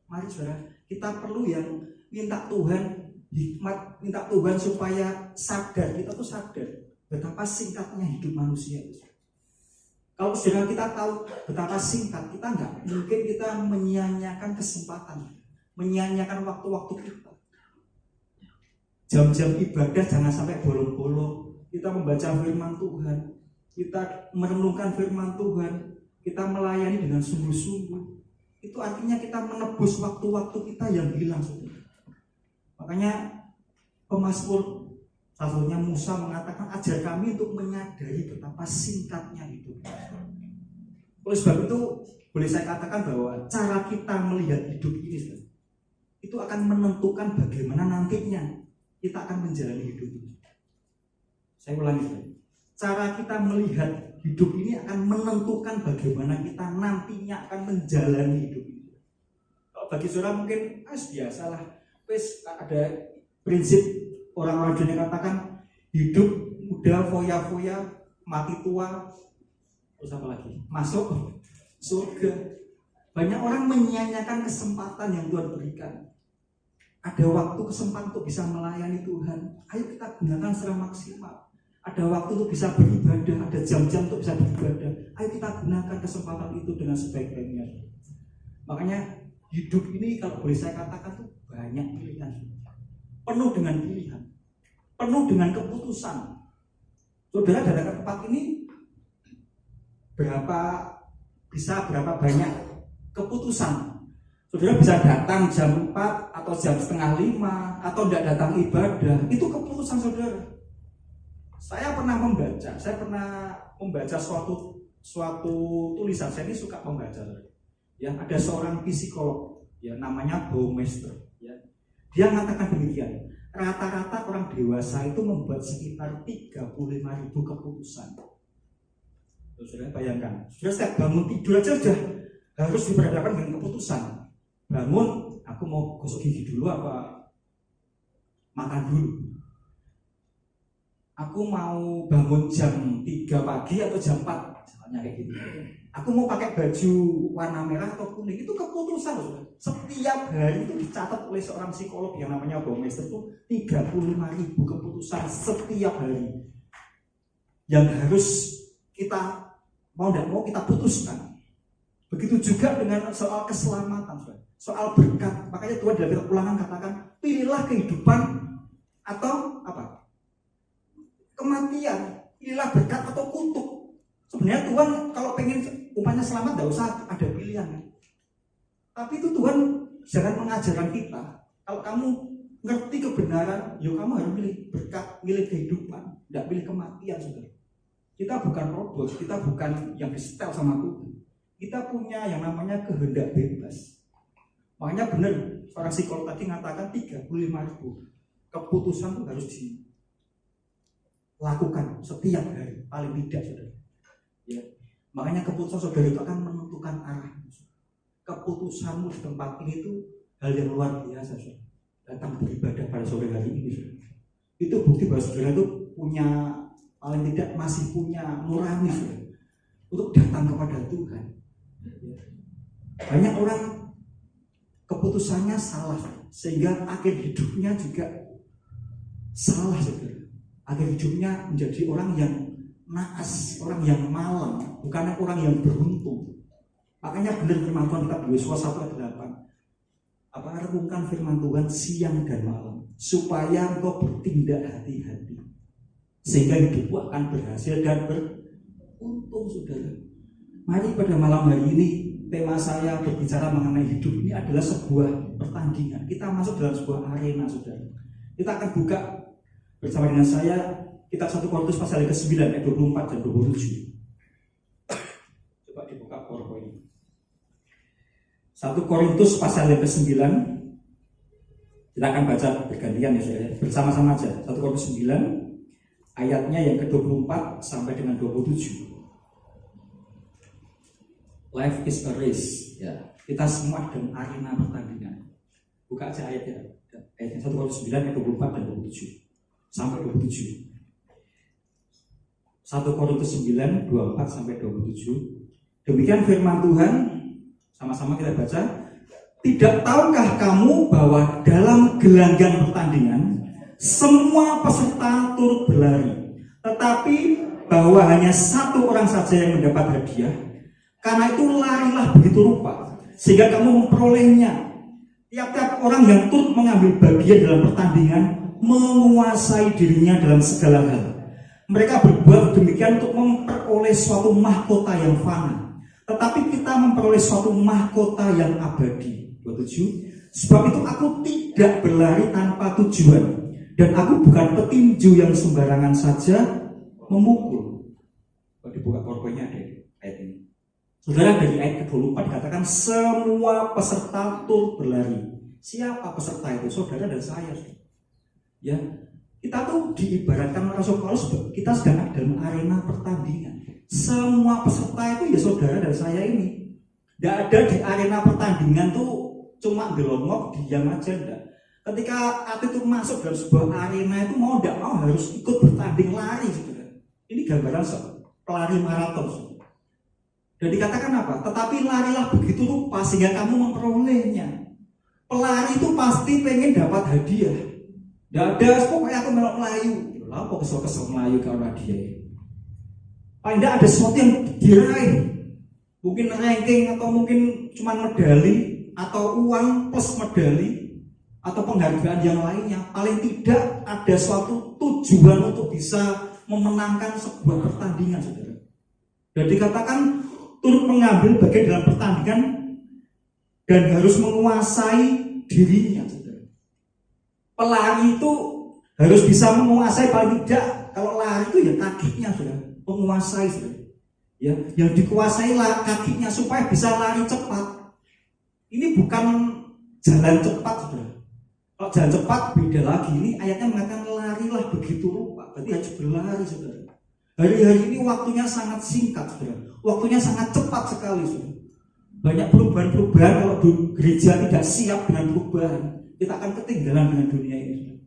Mari saudara, kita perlu yang minta Tuhan hikmat, minta Tuhan supaya sadar, kita tuh sadar betapa singkatnya hidup manusia itu. Kalau saudara kita tahu betapa singkat, kita nggak mungkin kita menyia-nyiakan kesempatan, menyia-nyiakan waktu-waktu kita. Jam-jam ibadah jangan sampai bolong-bolong. Kita membaca firman Tuhan, kita merenungkan firman Tuhan, kita melayani dengan sungguh-sungguh. Itu artinya kita menebus waktu-waktu kita yang hilang, saudara. Makanya pemazmur satunya Musa mengatakan ajar kami untuk menyadari betapa singkatnya hidup. Oleh sebab itu boleh saya katakan bahwa cara kita melihat hidup ini itu akan menentukan bagaimana nantinya kita akan menjalani hidup ini. Saya ulangi, cara kita melihat hidup ini akan menentukan bagaimana kita nantinya akan menjalani hidup ini. Kalau bagi saudara mungkin biasalah, ada prinsip orang-orang dunia katakan hidup muda foya-foya, mati tua, terus apa lagi? Masuk surga. Banyak orang menyia-nyiakan kesempatan yang Tuhan berikan. Ada waktu kesempatan untuk bisa melayani Tuhan. Ayo kita gunakan secara maksimal. Ada waktu untuk bisa beribadah, ada jam-jam untuk bisa beribadah. Ayo kita gunakan kesempatan itu dengan sebaik-baiknya. Makanya hidup ini kalau boleh saya katakan tuh banyak pilihan. Penuh dengan pilihan, penuh dengan keputusan. Saudara datang ke tempat ini berapa banyak keputusan. Saudara bisa datang jam 4 atau jam setengah 5 atau tidak datang ibadah, itu keputusan saudara. Saya pernah membaca suatu tulisan. Saya ini suka membaca. Ya, ada seorang psikolog, ya namanya Baumeister. Ya. Dia mengatakan demikian. Rata-rata orang dewasa itu membuat sekitar 35.000 keputusan. Saudara bayangkan, saudara setiap bangun tidur aja sudah harus diberhadapkan dengan keputusan. Bangun, aku mau gosok gigi dulu apa makan dulu. Aku mau bangun jam 3 pagi atau jam 4, misalnya kayak gitu. Aku mau pakai baju warna merah atau kuning, itu keputusan loh. Setiap hari itu dicatat oleh seorang psikolog yang namanya Baumeister itu 35.000 keputusan setiap hari yang harus kita mau tidak mau kita putuskan. Begitu juga dengan soal keselamatan, soal berkat. Makanya Tuhan dalam Ulangan katakan, pilihlah kehidupan atau apa? Kematian. Pilihlah berkat atau kutuk. Sebenarnya Tuhan kalau pengen umpamanya selamat tidak usah ada pilihan. Tapi itu Tuhan jangan mengajarkan kita. Kalau kamu ngerti kebenaran, ya kamu harus milih berkat, milih kehidupan, tidak pilih kematian, saudara. Kita bukan robot, kita bukan yang disetel sama Tuhan. Kita punya yang namanya kehendak bebas. Makanya benar, seorang psikolog tadi mengatakan 35.000 keputusan itu harus dilakukan setiap hari, paling tidak, saudara. Ya. Makanya keputusan saudara itu akan menentukan arah. Keputusanmu di tempat ini itu hal yang luar biasa. Saudara. Datang beribadah pada sore hari ini, saudara. Itu bukti bahwa saudara itu punya, paling tidak masih punya nurani, saudara, untuk datang kepada Tuhan. Banyak orang keputusannya salah, sehingga akhir hidupnya juga salah, saudara. Akhir hidupnya menjadi orang yang naas, orang yang malang, bukan orang yang beruntung. Makanya benar firman Tuhan kita di Yosua 1:8. Renungkan firman Tuhan siang dan malam, supaya engkau bertindak hati-hati, sehingga hidupmu akan berhasil dan beruntung, saudara. Mari pada malam hari ini, tema saya berbicara mengenai hidup ini adalah sebuah pertandingan. Kita masuk dalam sebuah arena, saudara. Kita akan buka bersama dengan saya kitab 1 Korintus pasal yang ke-9 ayat 24 dan 27. Coba dibuka PowerPoint. 1 Korintus pasal yang ke-9. Kita akan baca bergantian ya saudara. Bersama-sama aja. 1 Korintus 9 ayatnya yang ke-24 sampai dengan 27. Life is a race. Ya, kita semua dalam arena pertandingan. Buka aja ayatnya. Ayatnya 1 Korintus 9 ayat 24 dan 27 sampai 27. 1 Korintus 9 24 sampai 27. Demikian firman Tuhan. Sama-sama kita baca. Tidak tahukah kamu bahwa dalam gelanggang pertandingan semua peserta turut berlari, tetapi bahwa hanya satu orang saja yang mendapat hadiah? Karena itu larilah begitu rupa sehingga kamu memperolehnya. Tiap-tiap orang yang turut mengambil bagian dalam pertandingan menguasai dirinya dalam segala hal. Mereka berbuat demikian untuk memperoleh suatu mahkota yang fana, tetapi kita memperoleh suatu mahkota yang abadi. 27. Sebab itu aku tidak berlari tanpa tujuan, dan aku bukan petinju yang sembarangan saja memukul. Kalau dibuka PowerPoint-nya ada ayat ini. Saudara, dari ayat ke-24 dikatakan semua peserta turut berlari. Siapa peserta itu? Saudara dan saya. Ya, kita tuh diibaratkan Rasul Paulus, kita sedang ada dalam arena pertandingan. Semua peserta itu ya saudara dan saya ini. Tidak ada di arena pertandingan tuh cuma gelongok diam aja, enggak. Ketika atlet itu masuk dalam sebuah arena itu mau tidak mau harus ikut bertanding lari, saudara. Ini gambaran pelari maraton, saudara. Dan dikatakan apa? Tetapi larilah begitu rupa sehingga kamu memperolehnya. Pelari itu pasti pengen dapat hadiah. Tidak ada, pokoknya aku melok Melayu. Lah kok kesel-kesel Melayu kalau hadiah. Paling tidak ada sesuatu yang diraih. Mungkin ranking atau mungkin cuma medali atau uang plus medali atau penghargaan yang lainnya. Paling tidak ada suatu tujuan untuk bisa memenangkan sebuah pertandingan, saudara. Dan dikatakan turut mengambil bagian dalam pertandingan dan harus menguasai dirinya, saudara. Pelari itu harus bisa menguasai, paling tidak kalau lari itu ya kakinya, saudara, menguasai, saudara. Ya, yang dikuasai kakinya supaya bisa lari cepat. Ini bukan jalan cepat, saudara. Kalau jalan cepat beda lagi. Ini ayatnya mengatakan larilah begitu rupa. Berarti harus berlari, saudara. Hari-hari ini waktunya sangat singkat, saudara. Waktunya sangat cepat sekali, saudara. Banyak perubahan-perubahan. Kalau gereja tidak siap dengan perubahan, kita akan ketinggalan dengan dunia ini, saudara.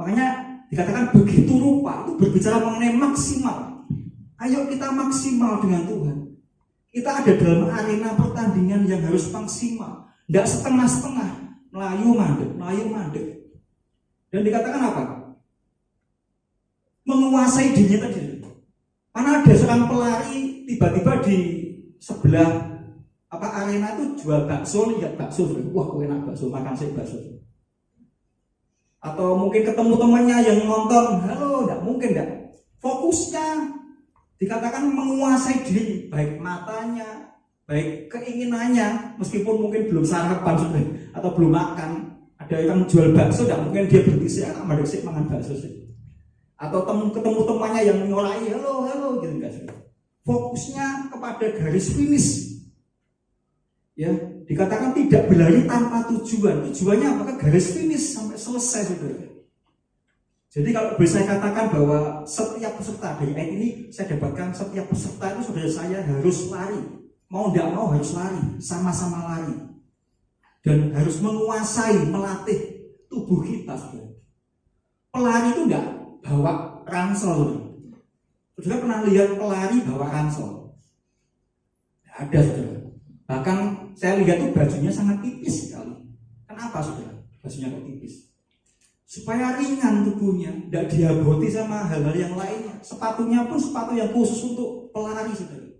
Makanya dikatakan begitu rupa, itu berbicara mengenai maksimal. Ayo kita maksimal dengan Tuhan. Kita ada dalam arena pertandingan yang harus maksimal, tidak setengah-setengah, melayu mandek. Dan dikatakan apa? Menguasai dirinya tadi. Karena ada seorang pelari tiba-tiba di sebelah arena itu jual bakso, lihat bakso, wah enak bakso, makan sih bakso. Atau mungkin ketemu temannya yang nonton, halo, tidak mungkin, tidak. Fokusnya dikatakan menguasai diri, baik matanya, baik keinginannya, meskipun mungkin belum sarapan sudah atau belum makan. Ada yang jual bakso, tidak mungkin dia berhenti sih, makan bakso sih. Atau ketemu temannya yang nyolai, halo, gitu enggak sih. Fokusnya kepada garis finish. Ya, dikatakan tidak berlari tanpa tujuan. Tujuannya apakah garis finish sampai selesai, saudara. Jadi kalau boleh saya katakan bahwa setiap peserta dari ayat ini saya dapatkan setiap peserta itu saudara saya harus lari, mau tidak mau harus lari, sama-sama lari, dan harus menguasai, melatih tubuh kita, saudara. Pelari itu tidak bawa ransel, saudara pernah lihat pelari bawa ransel? Tidak ada, saudara. Bahkan saya lihat itu bajunya sangat tipis sekali. Kenapa, saudara? Bajunya kok tipis? Supaya ringan tubuhnya, tidak diaboti sama hal-hal yang lainnya. Sepatunya pun sepatu yang khusus untuk pelari, saudara.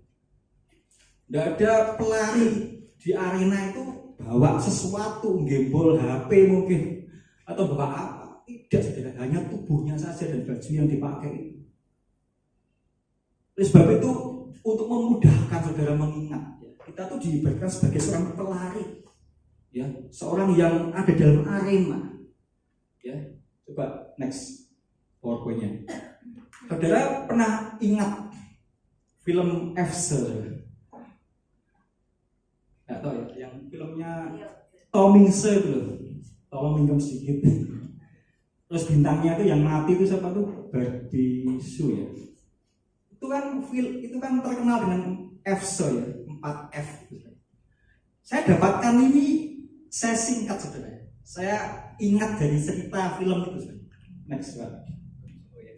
Tidak ada pelari di arena itu bawa sesuatu, gembol HP mungkin, atau bawa apa. Tidak, saudara, hanya tubuhnya saja dan baju yang dipakai. Oleh sebab itu, untuk memudahkan saudara mengingat, kita tuh diibaratkan sebagai seorang pelari, ya, seorang yang ada dalam arena. Ya, coba next PowerPoint-nya. Saudara pernah ingat film F-Ser? Nggak tahu ya, yang filmnya Tommy Sir itu loh. Tolong minum sedikit. Terus bintangnya itu yang mati itu siapa tuh? Barbie Sue ya. Itu kan terkenal dengan F-Ser ya, 4F. Saya dapatkan ini, saya singkat saudara. Saya ingat dari cerita film itu. Next one. Oh ya,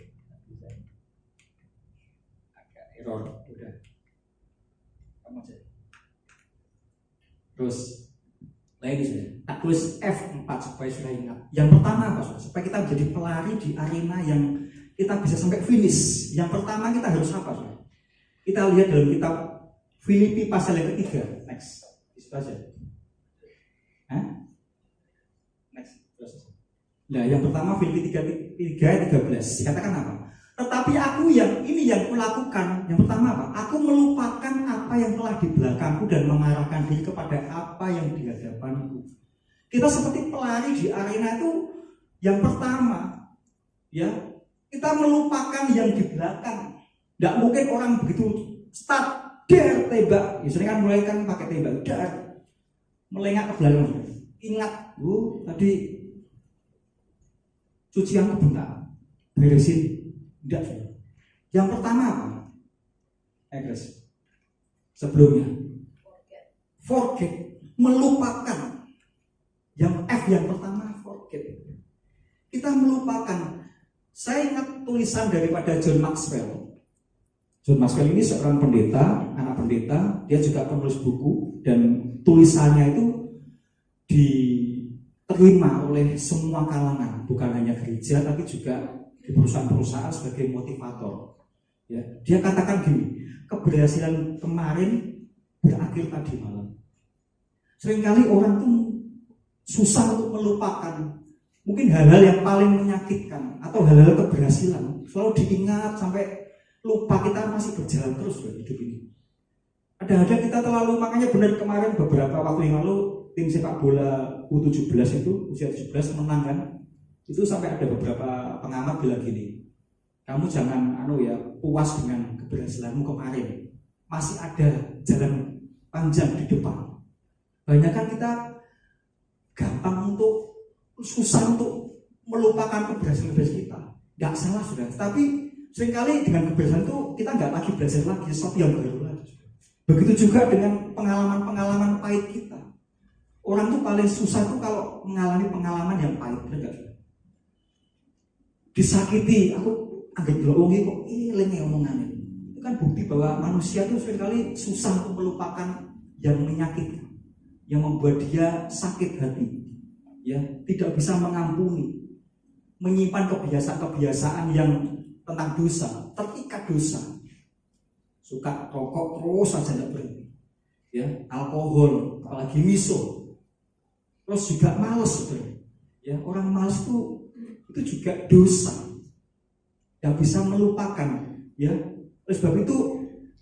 agak error, udah. Kamu aja. Terus, lagi sudah. Tak tulis F4 supaya sudah ingat. Yang pertama apa? Supaya kita menjadi pelari di arena yang kita bisa sampai finish. Yang pertama kita harus apa? Kita lihat dalam kitab Filipi pasal yang ketiga. Next, itu aja. Hah? Nah, yang pertama Filipi 3:13 dikatakan apa? Tetapi aku yang kulakukan. Yang pertama apa? Aku melupakan apa yang telah di belakangku dan mengarahkan diri kepada apa yang di hadapanku. Kita seperti pelari di arena itu. Yang pertama, ya, kita melupakan yang di belakang. Tidak mungkin orang begitu start der tembak. Biasanya kan mulai kan pakai tembak, der melengak ke belakang. Ingat, tadi cucianku bentar, beresin. Tidak. Yang pertama apa? Guys, sebelumnya forget, melupakan. Yang F yang pertama forget. Kita melupakan. Saya ingat tulisan daripada John Maxwell. John Maxwell ini seorang pendeta, anak pendeta. Dia juga penulis buku dan tulisannya itu diterima oleh semua kalangan, bukan hanya gereja tapi juga di perusahaan-perusahaan sebagai motivator. Ya, dia katakan gini, keberhasilan kemarin berakhir tadi malam. Seringkali orang tuh susah untuk melupakan mungkin hal-hal yang paling menyakitkan atau hal-hal keberhasilan, selalu diingat sampai lupa kita masih berjalan terus dalam hidup ini. Ada kita terlalu, makanya benar kemarin beberapa waktu yang lalu tim sepak bola U17 itu usia 17 menang kan, itu sampai ada beberapa pengamat bilang gini, kamu jangan puas dengan keberhasilanmu kemarin, masih ada jalan panjang di depan. Banyak kan kita gampang untuk susah untuk melupakan keberhasilan kita. Nggak salah sudah, tapi seringkali dengan keberhasilan itu kita nggak lagi belajar lagi sesuatu yang baru lagi. Begitu juga dengan pengalaman-pengalaman pahit kita. Orang tuh paling susah tuh kalau mengalami pengalaman yang pahit, benar gak? Disakiti, aku anggap belongi kok ilang omongannya. Itu kan bukti bahwa manusia tuh seringkali susah untuk melupakan yang menyakitkan, yang membuat dia sakit hati, ya, tidak bisa mengampuni, menyimpan kebiasaan-kebiasaan yang tentang dosa, terikat dosa, suka rokok terus saja tidak berhenti, ya, alkohol, apalagi miso. Terus juga malas, ya, orang malas itu juga dosa, tidak bisa melupakan, ya. Oleh sebab itu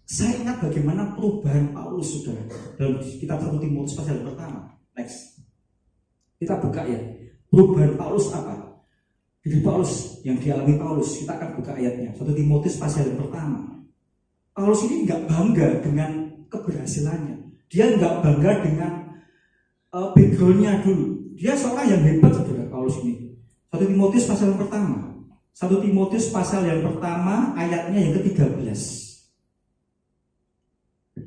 saya ingat bagaimana perubahan Paulus, saudara, dalam kitab 1 Timotius pasal yang pertama. Next, kita buka ya, perubahan Paulus apa? Diri Paulus yang dialami Paulus, kita akan buka ayatnya. 1 Timotius pasal yang pertama. Paulus ini nggak bangga dengan keberhasilannya, dia nggak bangga dengan backgroundnya dulu. Dia seorang yang hebat, saudara, Paulus ini. 1 Timotius pasal yang pertama. 1 Timotius pasal yang pertama ayatnya yang ke-13.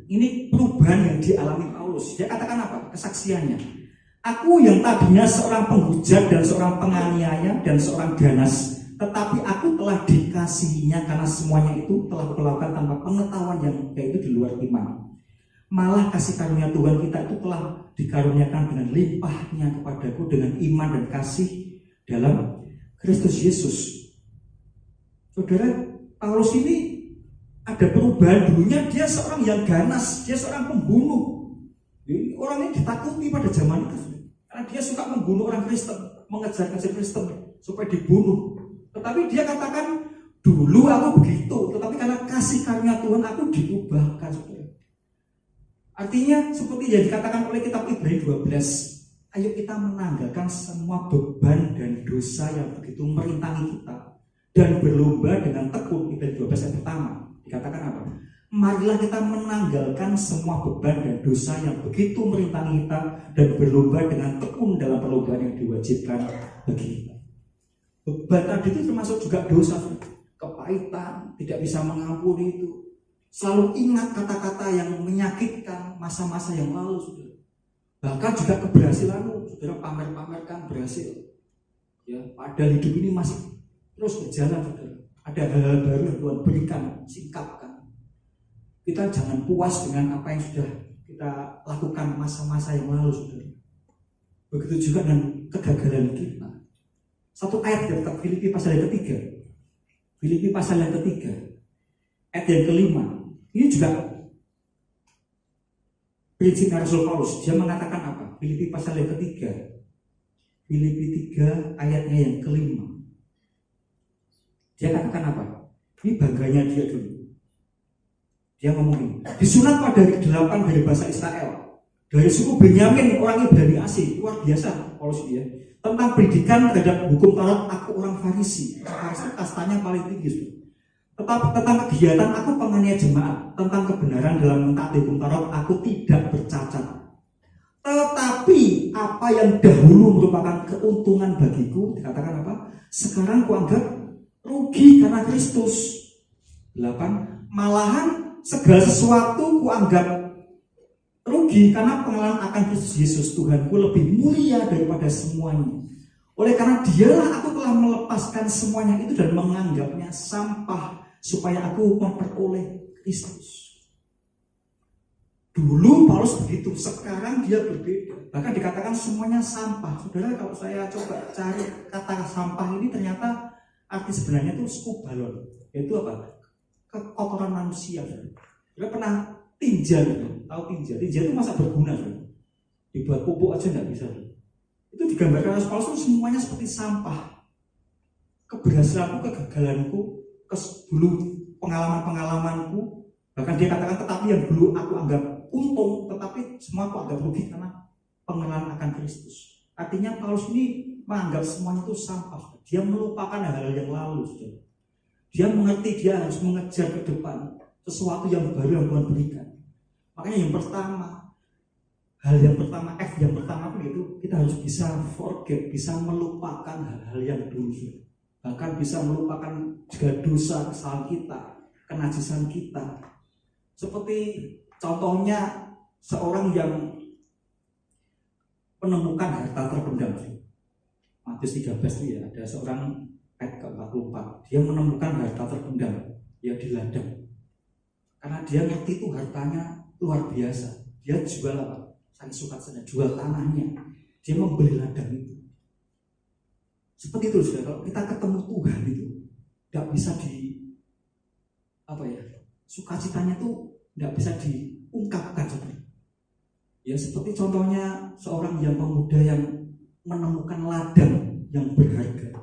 Ini perubahan yang dialami Paulus. Dia katakan apa? Kesaksiannya. Aku yang tadinya seorang penghujat dan seorang penganiaya dan seorang ganas, tetapi aku telah dikasihinya karena semuanya itu telah kulakukan tanpa pengetahuan yang yaitu di luar iman. Malah kasih karunia Tuhan kita itu telah dikaruniakan dengan limpahnya kepadaku dengan iman dan kasih dalam Kristus Yesus. Saudara, Paulus ini ada perubahan. Dulunya dia seorang yang ganas, dia seorang pembunuh. Orang ini ditakuti pada zaman itu karena dia suka membunuh orang Kristen, mengejar-ngejar Kristen supaya dibunuh. Tetapi dia katakan, dulu aku begitu, tetapi karena kasih karunia Tuhan aku diubahkan, saudara. Artinya seperti yang dikatakan oleh kitab Ibrani 12, ayo kita menanggalkan semua beban dan dosa yang begitu merintangi kita dan berlomba dengan tekun. Ibrani 12 yang pertama dikatakan apa? Marilah kita menanggalkan semua beban dan dosa yang begitu merintangi kita dan berlomba dengan tekun dalam perlombaan yang diwajibkan bagi kita. Beban tadi itu termasuk juga dosa, kepahitan, tidak bisa mengampuni itu. Selalu ingat kata-kata yang menyakitkan masa-masa yang lalu, saudara. Bahkan juga keberhasilanmu, saudara pamer-pamerkan berhasil. Ya, padahal hidup ini masih terus berjalan, saudara. Ada hal-hal baru yang Tuhan berikan, singkapkan. Kita jangan puas dengan apa yang sudah kita lakukan masa-masa yang lalu, saudara. Begitu juga dengan kegagalan kita. Satu ayat dari Filipi pasal yang ketiga. Filipi pasal yang ketiga, ayat yang kelima. Ini juga prinsip Rasul Paulus. Dia mengatakan apa? Filipi pasal yang ketiga, Filipi 3 ayatnya yang kelima. Dia katakan apa? Ini bangganya dia dulu. Dia ngomongin, disunat pada hari 8 dari bangsa Israel, dari suku Benyamin, orang Ibrani asing. Luar biasa Paulus dia. Tentang pendidikan terhadap hukum Taurat, aku orang Farisi. Farisi kastanya paling tinggi. Tetapi tentang kegiatan aku penganiaya jemaat, tentang kebenaran dalam mentaati hukum Taurat, aku tidak bercacat. Tetapi apa yang dahulu merupakan keuntungan bagiku, dikatakan apa? Sekarang kuanggap rugi karena Kristus. 8. Malahan segala sesuatu kuanggap rugi karena pengenalan akan Kristus Yesus Tuhanku lebih mulia daripada semuanya. Oleh karena dialah aku telah melepaskan semuanya itu dan menganggapnya sampah supaya aku memperoleh Kristus. Dulu Paulus begitu, sekarang dia berbeda. Bahkan dikatakan semuanya sampah. Saudara, kalau saya coba cari kata sampah ini, ternyata arti sebenarnya itu skubalon. Yaitu apa? Kekotoran manusia. Dia pernah tinja, tahu tinja? Tinja itu masa berguna, dibuat pupuk aja nggak bisa. Itu digambarkan oleh Paulus itu semuanya seperti sampah. Keberhasilanku, kegagalanku, dulu pengalaman-pengalamanku, bahkan dia katakan tetapi yang dulu aku anggap untung, tetapi semua aku anggap rugi karena pengenalan akan Kristus. Artinya Paulus ini menganggap semuanya itu sampah. Dia melupakan hal-hal yang lalu. Dia mengerti dia harus mengejar ke depan sesuatu yang baru yang Tuhan berikan. Makanya yang pertama, hal yang pertama, F yang pertama itu kita harus bisa forget, bisa melupakan hal-hal yang dulu. Bahkan bisa melupakan juga dosa, kesalahan kita, kenajisan kita. Seperti contohnya seorang yang menemukan harta terpendam. Matius 13 itu ya, ada seorang ayat ke-44, dia menemukan harta terpendam yang di ladang. Karena dia ngerti itu hartanya luar biasa. Dia jual apa? Sangat suka saja jual tanahnya. Dia membeli ladang itu. Seperti itu saudara, kalau kita ketemu Tuhan itu tidak bisa sukacitanya itu tidak bisa diungkapkan saudara. Ya seperti contohnya seorang yang pemuda yang menemukan ladang yang berharga.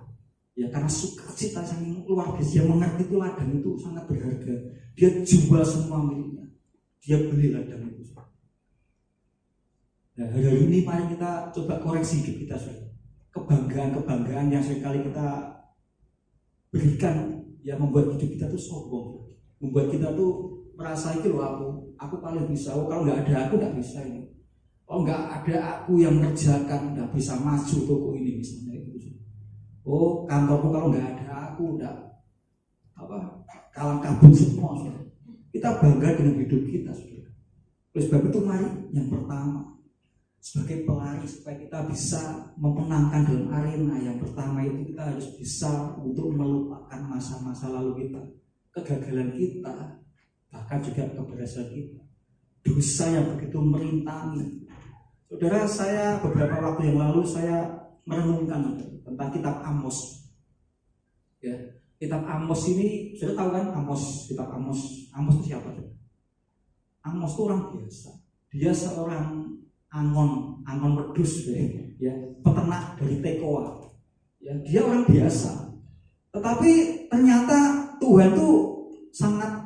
Ya karena sukacita yang luar biasa, dia mengerti itu ladang itu sangat berharga. Dia jual semua miliknya, dia beli ladang itu. Nah hari ini mari kita coba koreksi hidup kita saudara. Kebanggaan-kebanggaan yang seringkali kita berikan yang membuat hidup kita tuh sombong, membuat kita tuh merasa itu loh aku paling bisa. Kalau nggak ada aku nggak bisa ini. Kalau nggak ada aku yang mengerjakan nggak bisa maju toko ini misalnya itu. Oh, kantorku kalau nggak ada aku udah kalang kabut semua, saudara. Kita bangga dengan hidup kita, saudara. Oleh sebab itu mari yang pertama sebagai pelari supaya kita bisa memenangkan dalam arena, yang pertama itu kita harus bisa untuk melupakan masa-masa lalu kita, kegagalan kita, bahkan juga keberhasilan kita, dosa yang begitu merintangi. Saudara, saya beberapa waktu yang lalu saya merenungkan tentang kitab Amos. Ya, kitab Amos ini, sudah tahu kan Amos, kitab Amos. Amos itu siapa? Amos itu orang biasa. Dia seorang Angon wedus, ya, peternak dari Tekoa. Ya, dia orang biasa. Tetapi ternyata Tuhan tuh sangat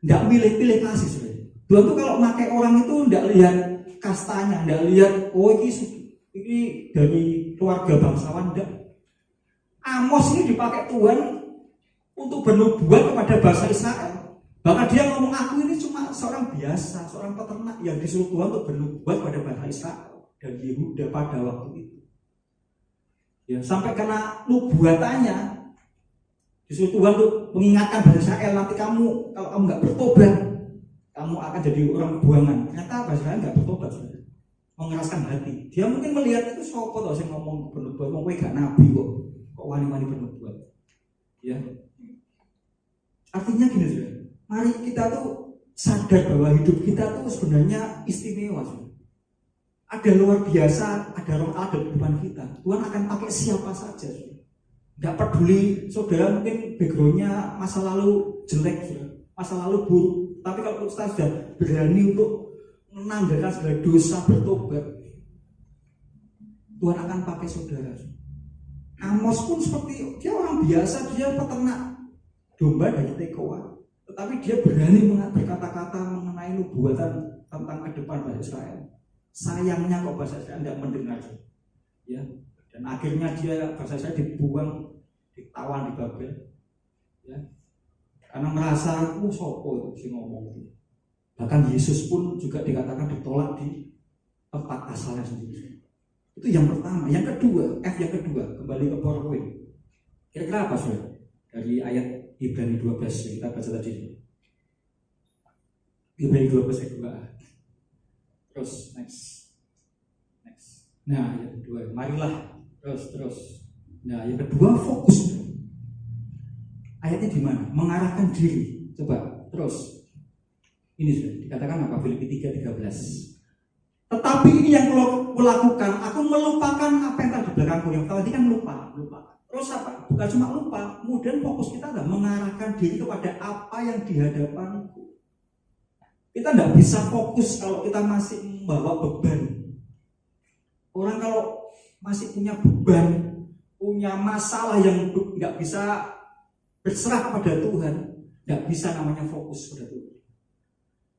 tidak pilih-pilih kasih, saudara. Tuhan tuh kalau pakai orang itu tidak lihat kastanya, tidak lihat ini dari keluarga bangsawan, tidak. Amos ini dipakai Tuhan untuk bernubuat kepada bangsa Israel. Bahkan dia ngomong, aku ini cuma seorang biasa, seorang peternak yang disuruh Tuhan untuk bernubuat pada bangsa Israel dan Yehuda pada waktu itu. Ya, sampai karena nubuatannya disuruh Tuhan untuk mengingatkan bangsa Israel, nanti kamu kalau kamu nggak bertobat, kamu akan jadi orang buangan. Ternyata bangsa Israel nggak bertobat, saudara. Mengeraskan hati. Dia mungkin melihat itu sopo toh saya ngomong bernubuat, mau gak nabi kok wani-wani bernubuat. Ya. Artinya gini, saudara. Mari kita tuh sadar bahwa hidup kita tuh sebenarnya istimewa. Ada luar biasa, ada roh Allah di depan kita. Tuhan akan pakai siapa saja. Gak peduli saudara mungkin backgroundnya masa lalu jelek, masa lalu buruk. Tapi kalau kita sudah berani untuk menanggalkan segala dosa, bertobat, Tuhan akan pakai saudara. Amos pun seperti dia orang biasa, dia peternak domba dari Tekoa. Tetapi dia berani berkata-kata mengenai nubuatan tentang ke depan bangsa Israel. Sayangnya kok bangsa Israel tidak mendengar. Ya. Dan akhirnya dia bangsa Israel dibuang, ditawan di Babel. Ya. Karena merasa sopo itu si ngomong itu. Bahkan Yesus pun juga dikatakan ditolak di tempat asalnya sendiri. Itu yang pertama. Yang kedua, yang kedua, kembali ke PowerPoint. Kira-kira apa saudara? Dari ayat Ibrani 12 yang kita baca tadi. Ibrani 12 ayat 2. Terus next. Nah, yang kedua, marilah terus. Nah, yang kedua fokus. Ayatnya di mana? Mengarahkan diri. Coba terus. Ini sudah dikatakan apa? Filipi 3:13. Tetapi ini yang kulakukan, aku melupakan apa yang tadi di belakangku. Yang tadi kan lupa. Terus apa? Bukan cuma lupa, kemudian fokus kita adalah mengarahkan diri kepada apa yang di hadapanku. Kita tidak bisa fokus kalau kita masih membawa beban. Orang kalau masih punya beban, punya masalah yang nggak bisa berserah kepada Tuhan, nggak bisa namanya fokus pada Tuhan.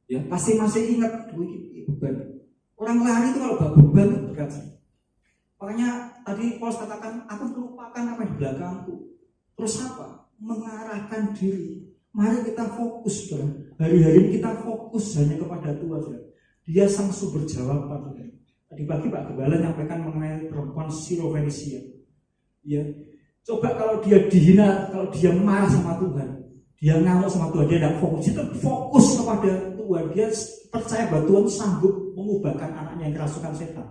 Ya pasti masih ingat beban. Orang lari itu kalau bawa beban itu berat. Makanya tadi Paulus katakan, aku melupakan apa di belakangku. Terus apa? Mengarahkan diri. Mari kita fokus, saudara. Hari-hari ini kita fokus hanya kepada Tuhan, saudara. Dia sang sumber jawaban, saudara. Tadi pagi Pak Gembala menyampaikan mengenai perempuan Sirofenisia. Ya, coba kalau dia dihina, kalau dia marah sama Tuhan, dia ngamuk sama Tuhan, dia tidak fokus. Dia fokus kepada Tuhan. Dia percaya bahwa Tuhan sanggup mengubahkan anaknya yang kerasukan setan.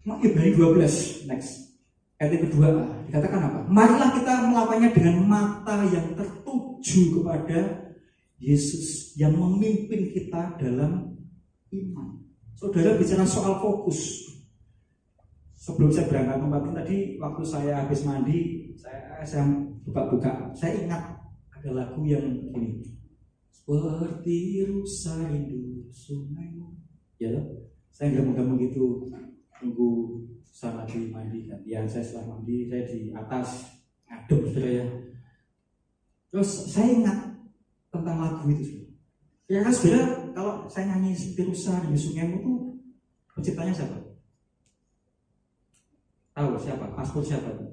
Ibrani 12 next. Ayat kedua dikatakan apa? Marilah kita melakukannya dengan mata yang tertuju kepada Yesus yang memimpin kita dalam iman. Saudara bicara soal fokus. Sebelum saya berangkat tempat tadi, waktu saya habis mandi, saya buka-buka, saya ingat ada lagu yang gini. Seperti rusa rindu sungai. Ya, saya gampang-gampang gitu. Tunggu sama di mandi kan. Ya saya setelah mandi saya di atas ngadep saudara ya. Terus saya ingat tentang lagu itu. Ya kan saudara, kalau saya nyanyi Seperti di Sungaimu itu penciptanya siapa? Tahu siapa? Pastor siapa itu?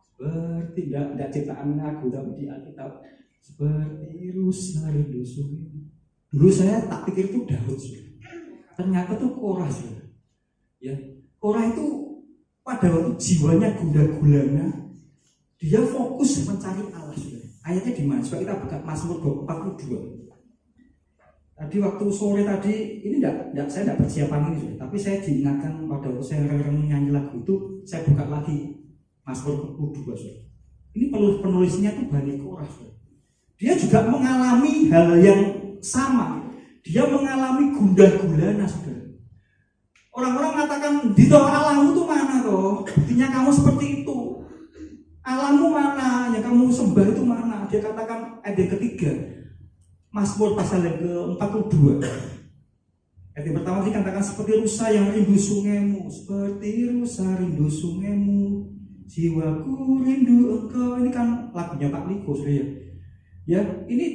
Seperti tidak ciptaan lagu tapi di Alkitab. Seperti rusa rindu sungai. Dulu saya tak pikir itu Daud. Ternyata itu Korah. Ya, Korah itu pada waktu jiwanya gundah gulana, dia fokus mencari Allah. Ayatnya di mana? Coba kita buka Mazmur 42. Tadi waktu sore tadi, ini saya tidak persiapan ini, tapi saya diingatkan pada waktu saya nyanyi lagu itu, saya buka lagi Mazmur 42. Ini penulisnya itu Bani Korah. Dia juga mengalami hal yang sama. Dia mengalami gundah gulana, saudara. Orang-orang mengatakan, Dito, Allahmu itu mana toh? Buktinya kamu seperti itu. Allahmu mana? Yang kamu sembah itu mana? Dia katakan ayat yang ketiga, Mazmur pasal yang ke-42. Ayat yang pertama dikatakan, seperti rusa yang rindu sungaimu, seperti rusa rindu sungaimu, jiwaku rindu engkau. Ini kan lagunya Pak Liko, saudara. Ya, ini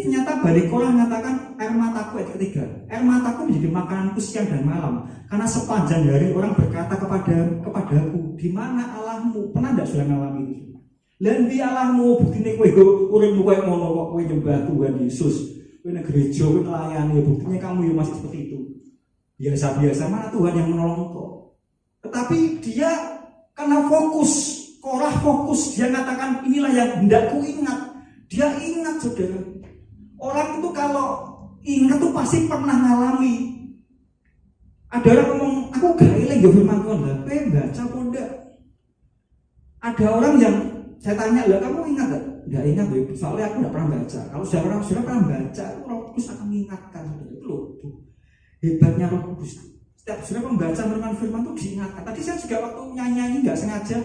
ternyata Bani Korah mengatakan air mataku ayat ketiga. Air mataku menjadi makananku siang dan malam, karena sepanjang hari orang berkata kepadaku, di mana Allahmu? Pernah tidak sudah mengalami itu? Lan di Allahmu, buktinya kowe uripmu kowe ngono kok kowe nyembah Tuhan Yesus. Kowe nang gereja kowe melayani, buktinya kamu masih seperti itu. Biasa-biasa, mana Tuhan yang menolong kok. Tetapi dia karena Korah fokus, dia katakan inilah yang hendak ku ingat. Dia ingat, saudara. Orang itu kalau ingat tuh pasti pernah ngalami. Ada orang ngomong, aku gak ilang ya firman Tuhan lah, baca apa enggak? Ada orang yang saya tanya, lah kamu ingat gak? Gak ingat ya, soalnya aku gak pernah baca. Kalau sudah pernah baca, Roh Kudus akan mengingatkan, saudara. Itu loh, hebatnya Roh Kudus. Setiap sudah membaca firman itu diingatkan. Tadi saya juga waktu nyanyi gak sengaja,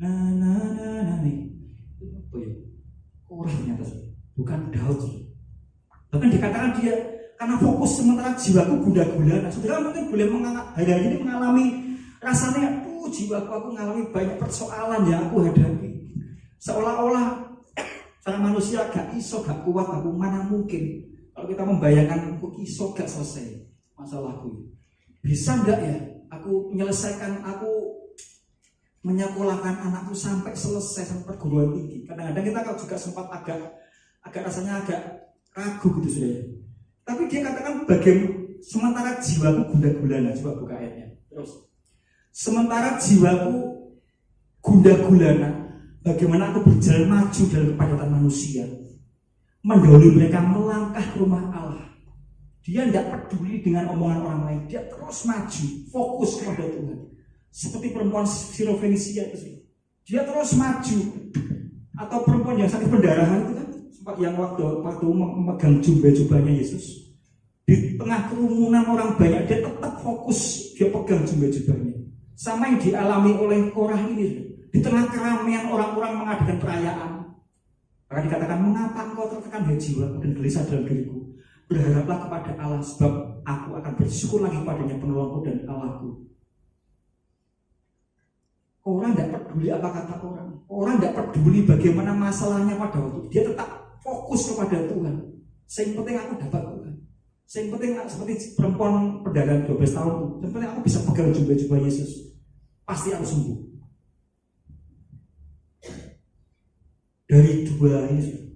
nih, apa ya? Korah ternyata, bukan Daud. Bahkan dikatakan dia karena fokus sementara jiwaku gundah gulana. Saudara mungkin boleh hari ini mengalami rasanya, jiwaku aku mengalami banyak persoalan yang aku hadapi. Seolah-olah cara manusia gak iso, gak kuat, aku mana mungkin. Kalau kita membayangkan aku iso gak selesai masalahku. Bisa enggak ya aku menyelesaikan, aku menyekolahkan anakku sampai selesai, sampai perguruan tinggi. Kadang-kadang kita juga sempat agak rasanya agak ragu gitu, saudara. Tapi dia katakan sementara jiwaku gundah gulana. Coba buka ayatnya. Terus, sementara jiwaku gundah gulana, bagaimana aku berjalan maju dalam kepadatan manusia, mendahului mereka melangkah ke rumah Allah. Dia tidak peduli dengan omongan orang lain. Dia terus maju, fokus kepada Tuhan. Seperti perempuan Sirofenisia itu sih. Dia terus maju. Atau perempuan yang sakit pendarahan itu kan, yang waktu memegang jubah-jubahnya Yesus. Di tengah kerumunan orang banyak, dia tetap fokus, dia pegang jubah-jubahnya. Sama yang dialami oleh Korah ini. Di tengah keramaian orang-orang mengadakan perayaan, maka dikatakan, mengapa engkau tertekan hai jiwaku dan gelisah dalam diriku? Berharaplah kepada Allah, sebab aku akan bersyukur lagi padanya, penolongku dan Allahku. Orang tidak peduli apa kata orang. Orang tidak peduli bagaimana masalahnya pada waktu itu. Dia tetap fokus kepada Tuhan. Yang penting aku dapat Tuhan. Yang penting seperti perempuan pedagang 12 tahun itu. Yang penting aku bisa pegang jubah-jubah Yesus. Pasti aku sembuh. Dari dua ini,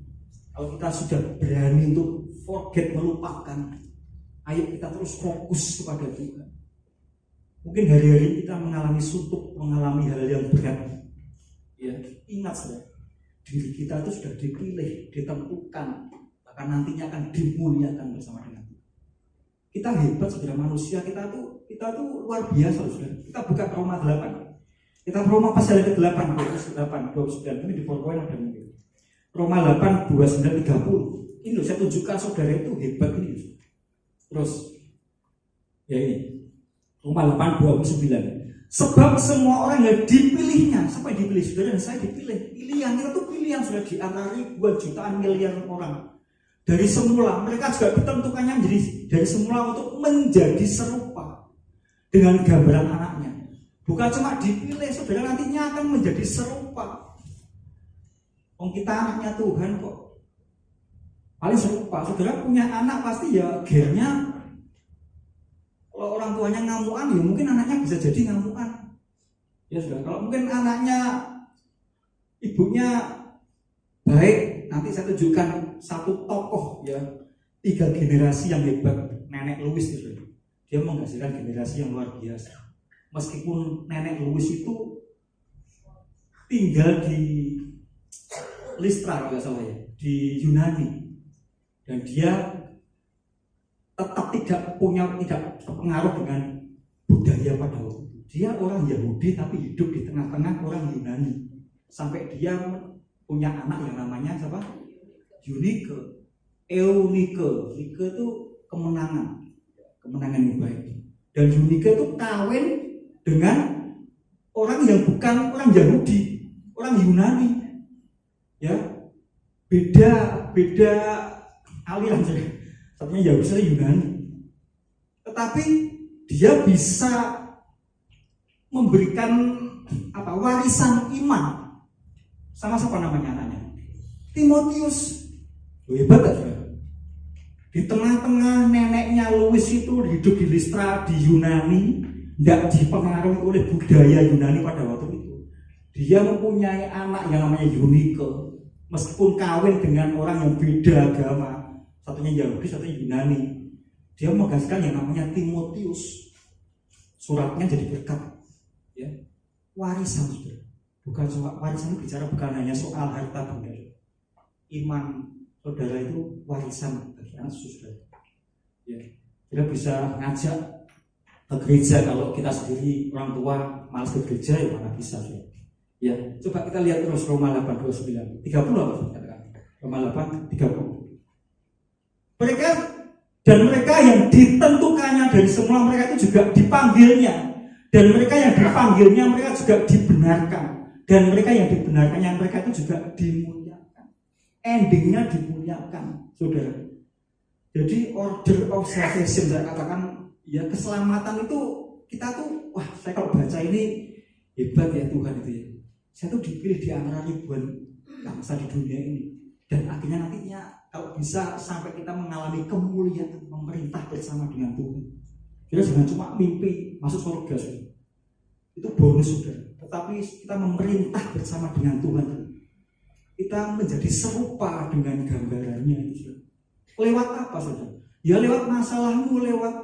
kalau kita sudah berani untuk forget, melupakan, ayo kita terus fokus kepada Tuhan. Mungkin hari-hari kita mengalami suntuk, mengalami hal yang berat. Ya, ingat saudara, diri kita itu sudah dipilih, ditentukan, bahkan nantinya akan dimuliakan bersama dengan Tuhan. Kita hebat, saudara, manusia kita tuh luar biasa, saudara. Kita buka Roma 8. Kita Roma pasal ke-8, 29 ini di PowerPoint ada mungkin. Roma 8, 29, 30. Ini loh, saya tunjukkan saudara itu hebat ini. Terus, ya ini. Roma 8, 29. Sebab semua orang yang dipilihnya, siapa yang dipilih? Saudara dan saya dipilih. Pilihan, kita tuh pilihan sudah di antara ribuan jutaan miliar orang. Dari semula, mereka juga ditentukannya menjadi dari semula untuk menjadi serupa dengan gambaran anaknya. Bukan cuma dipilih, saudara nantinya akan menjadi serupa. Kita anaknya Tuhan kok. Paling serupa, saudara punya anak pasti ya gennya. Kalau orang tuanya ngamuan, ya mungkin anaknya bisa jadi ngamuan. Ya sudah, kalau mungkin anaknya ibunya baik, nanti saya tunjukkan satu tokoh ya, 3 generasi yang hebat. Nenek Louis itu, dia menghasilkan generasi yang luar biasa. meskipun nenek Louis itu tinggal di Listra kalau nggak salah ya, di Yunani, dan dia tetap tidak terpengaruh dengan budaya pada waktu itu. Dia orang Yahudi tapi hidup di tengah-tengah orang Yunani, sampai dia punya anak yang namanya siapa? Eunike. Eunike itu kemenangan yang baik. Dan Eunike itu kawin dengan orang yang bukan orang Yahudi, orang Yunani. Ya, beda aliran saja. Satunya Yahudi, satunya Yunani. Tetapi dia bisa memberikan warisan iman sama siapa namanya anaknya? Timotius. Hebat gak saudara? Di tengah-tengah neneknya Louis itu hidup di Listra di Yunani, tidak dipengaruhi oleh budaya Yunani pada waktu itu. Dia mempunyai anak yang namanya Eunike. Meskipun kawin dengan orang yang beda agama, satunya Yahudi, satunya Yunani, dia menegaskan yang namanya Timotius. Suratnya jadi berkat, ya, warisan saudara. Bukan soal warisan, bicara bukan hanya soal harta benda. Iman saudara itu warisan bagi anak saudara. Ya, kita bisa ngajak ke gereja. Kalau kita sendiri orang tua malas ke gereja, ya mana bisa saudara. Ya, coba kita lihat terus Roma 8:29, 30 apa katakan? Roma 8:30. Mereka yang ditentukannya dari semula, mereka itu juga dipanggilnya, dan mereka yang dipanggilnya mereka juga dibenarkan, dan mereka yang dibenarkannya mereka itu juga dimuliakan. Endingnya dimuliakan, saudara. Jadi order of salvation, saya katakan, ya keselamatan itu kita tuh, wah saya kalau baca ini hebat ya Tuhan itu ya. Saya tuh dipilih di antara ribuan bangsa di dunia ini, dan akhirnya nantinya kalau bisa sampai kita mengalami kemuliaan memerintah bersama dengan Tuhan. Kita jangan cuma mimpi masuk surga, saudara. Itu bonus saudara. Tetapi kita memerintah bersama dengan Tuhan. Kita menjadi serupa dengan gambarannya, saudara. Lewat apa saudara? Ya lewat masalahmu, lewat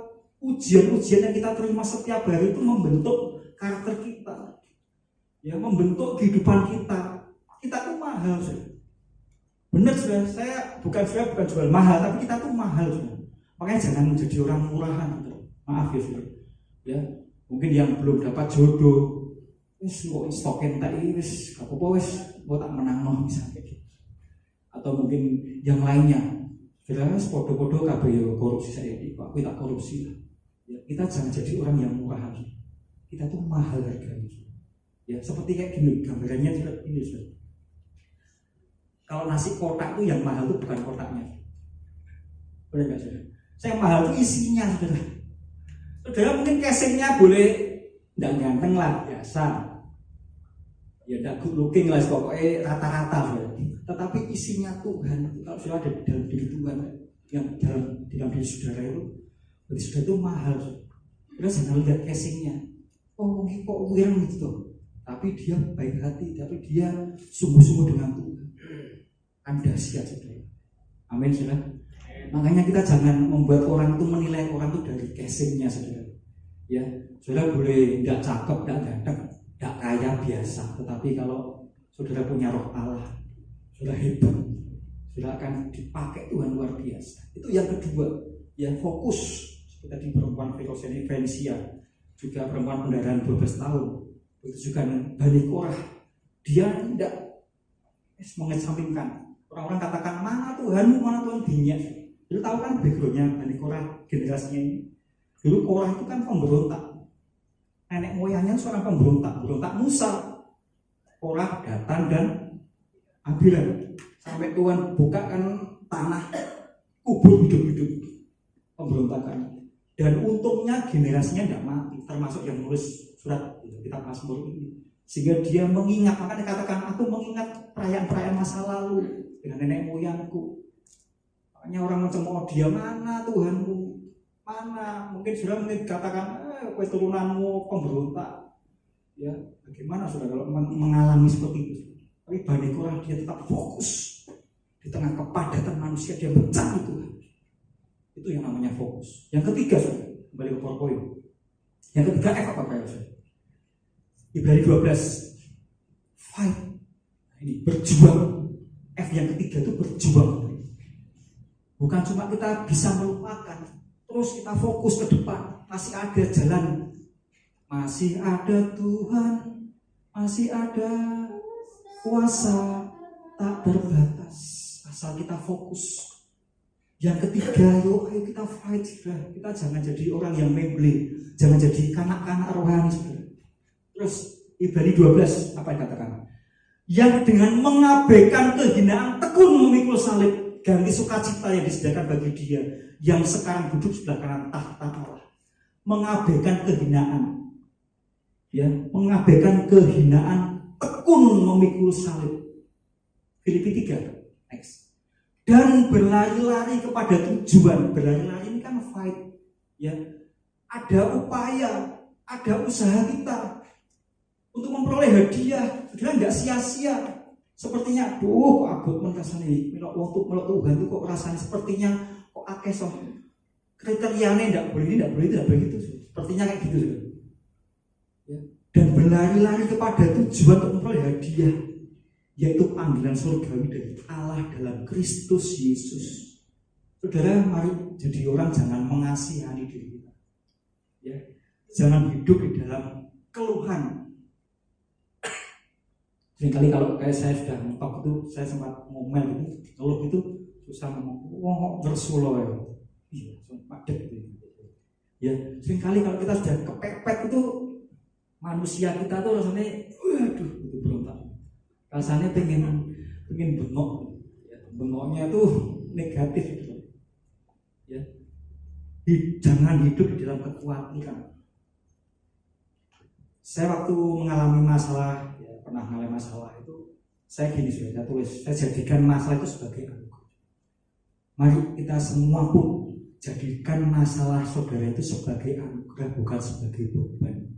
ujian-ujian yang kita terima setiap hari itu membentuk karakter kita. Ya, membentuk kehidupan kita. Kita tuh mahal, saudara. Benar, saudara. Saya bukan jual mahal, tapi kita tuh mahal, saudara. Makanya jangan menjadi orang murahan, saudara. Maaf ya, saudara. Ya, mungkin yang belum dapat jodoh, wis kok stokin tadi, wis gak apa-apa, wis kok tak menang noh misalnya gitu. Atau mungkin yang lainnya. Saudara, podo-podo kabeh yo korupsi saya iki, Pak. Aku tak korupsi. Ya, kita jangan jadi orang yang murahan. Kita tuh mahal harganya. Ya, seperti kayak gini gambarannya sudah ini sudah. Kalau nasi kotak itu yang mahal itu bukan kotaknya. Boleh nggak saudara? Saya mahal itu isinya saudara. Saudara mungkin casingnya boleh nggak ganteng lah, biasa. Ya nggak good looking lah, pokoknya rata-rata saudara. Tetapi isinya Tuhan, kalau sudah ada di dalam diri Tuhan, yang dalam diri saudara itu, berarti saudara itu mahal. Saudara jangan lihat casingnya. Oh mungkin kok wireng gitu. Tapi dia baik hati, tapi dia sungguh-sungguh dengan Tuhan. Kan dahsyat saudara. Amin saudara. Makanya kita jangan membuat orang itu menilai orang itu dari casingnya saudara. Ya, saudara boleh tidak cakep, tidak ganteng, tidak kaya biasa, tetapi kalau saudara punya roh Allah, saudara hebat, saudara akan dipakai Tuhan luar biasa. Itu yang kedua, yang fokus. Seperti tadi perempuan Venesia, juga perempuan pendarahan 12 tahun. Itu juga Bani Korah, dia tidak mengesampingkan. Orang-orang katakan mana Tuhanmu, mana Tuhan binyak. Lu tahu kan backgroundnya Bani Korah, generasinya ini. Dulu Korah itu kan pemberontak. Nenek moyangnya seorang pemberontak Musa. Korah, Datan dan Abiram. Sampai Tuhan bukakan tanah, kubur hidup-hidup pemberontakan. Dan untungnya generasinya tidak mati, termasuk yang nulis surat kitab Mazmur ini, sehingga dia mengingat. Maka dikatakan aku mengingat perayaan-perayaan masa lalu dengan nenek moyangku. Makanya orang mencemooh dia, mana Tuhanmu, mana? Mungkin sudah dikatakan kue turunanmu pemberontak. Ya, bagaimana sudah kalau mengalami seperti itu? Tapi Bani Korah dia tetap fokus di tengah kepadatan manusia, dia mencari Tuhan. Itu yang namanya fokus. Yang ketiga, kembali ke PowerPoint. Yang ketiga F apa kayak? Ibrani 12, fight. Nah, ini berjuang. F yang ketiga itu berjuang. Bukan cuma kita bisa melupakan, terus kita fokus ke depan. Masih ada jalan, masih ada Tuhan, masih ada kuasa tak terbatas. Asal kita fokus. Yang ketiga, ayo kita fight, saudara. Kita jangan jadi orang yang memble, jangan jadi kanak-kanak rohani, saudara. Terus Ibrani 12 apa yang katakan? Yang dengan mengabaikan kehinaan tekun memikul salib, ganti sukacita yang disediakan bagi dia yang sekarang duduk sebelah kanan tahta Allah. Mengabaikan kehinaan, ya, mengabaikan kehinaan, tekun memikul salib. Filipi 3, next. Dan berlari-lari kepada tujuan. Berlari-lari ini kan fight, ya. Ada upaya, ada usaha kita untuk memperoleh hadiah. Saudara nggak sia-sia. Sepertinya, aduh, abot menrasani untuk melok Tuhan itu kok rasanya sepertinya kok akeh kriterianya tidak boleh ini, tidak boleh itu, tidak boleh itu. Sepertinya kayak gitu, ya. Dan berlari-lari kepada tujuan untuk memperoleh hadiah, yaitu panggilan surgawi dari Allah dalam Kristus Yesus. Saudara, mari jadi orang jangan mengasihani diri kita, ya. Jangan hidup di dalam keluhan. Seringkali kalau kayak saya sudah mentok itu, saya sempat ngomel gitu, ngeluh itu susah ngomong, wong ngersulo ya, iya, padet gitu. Ya, seringkali kalau kita sudah kepepet itu, manusia kita tuh rasanya, waduh, itu berontak. Rasanya pengen bengok, ya, bengoknya tuh negatif gitu. Ya, jangan hidup di dalam kekhawatiran. Saya waktu mengalami masalah, ya, pernah mengalami masalah itu, saya gini sudah tulis, saya jadikan masalah itu sebagai anugerah. Mari kita semua pun jadikan masalah saudara itu sebagai anugerah, bukan sebagai beban.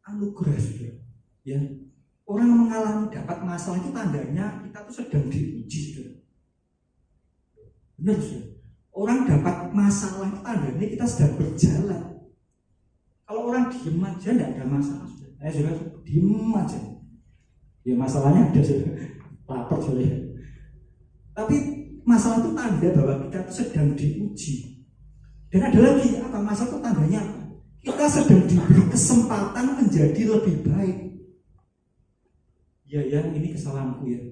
Anugerah, saudara, ya. Orang mengalami dapat masalah itu tandanya kita tuh sedang diuji, saudara. Benar, saudara. Orang dapat masalah itu tandanya kita sedang berjalan. Kalau orang diem aja tidak ada masalah, saudara. Saudara diem aja. Ya masalahnya ada, saudara. Lapar, saudara. Tapi masalah itu tanda bahwa kita itu sedang diuji. Dan ada lagi apa? Masalah itu tandanya apa? Kita sedang diberi kesempatan menjadi lebih baik. Ya, ini kesalahanku ya,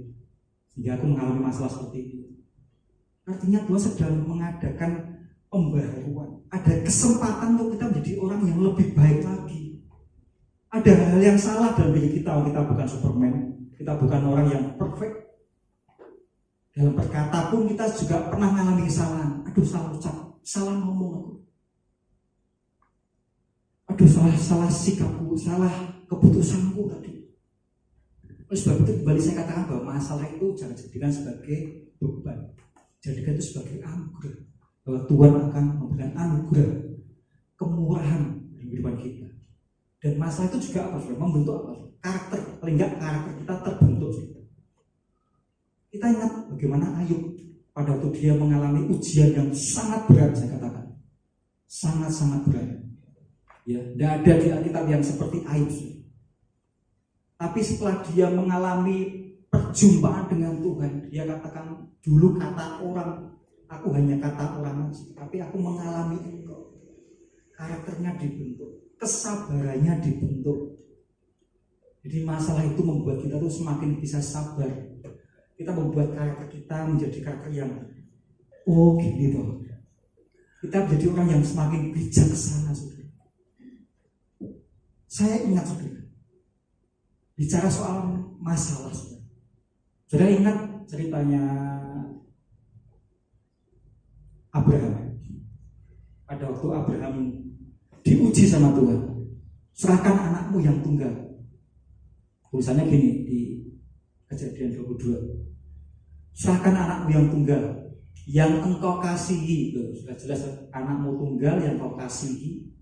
sehingga aku mengalami masalah seperti itu. Artinya Tuhan sedang mengadakan pembaharuan. Ada kesempatan untuk kita menjadi orang yang lebih baik lagi. Ada hal yang salah dalam diri kita. Kita bukan Superman, kita bukan orang yang perfect. Dalam berkata pun kita juga pernah mengalami kesalahan. Aduh, salah ucap, salah ngomong aku. Aduh, salah sikapku, salah keputusanku tadi. Oleh sebab itu kembali saya katakan bahwa masalah itu jangan jadikan sebagai beban, jadikan itu sebagai anugerah. Bahwa Tuhan akan memberikan anugerah, kemurahan di kehidupan kita. Dan masalah itu juga apa? Membentuk apa? Karakter, paling enggak karakter kita terbentuk. Kita ingat bagaimana Ayub pada waktu dia mengalami ujian yang sangat berat, saya katakan sangat-sangat berat. Ya, tidak ada di Alkitab yang seperti Ayub. Tapi setelah dia mengalami perjumpaan dengan Tuhan, dia katakan, dulu kata orang, aku hanya kata orang, tapi aku mengalami Engkau. Karakternya dibentuk, kesabarannya dibentuk. Jadi masalah itu membuat kita tuh semakin bisa sabar. Kita membuat karakter kita menjadi karakter yang gini toh. Kita menjadi orang yang semakin bijaksana, saudara. Saya ingat, saudara, bicara soal masalah, saudara. Saudara ingat ceritanya Abraham. Pada waktu Abraham diuji sama Tuhan, serahkan anakmu yang tunggal. Tulisannya gini di Kejadian 22. Serahkan anakmu yang tunggal, yang engkau kasihi. Loh, sudah jelas anakmu tunggal yang engkau kasihi,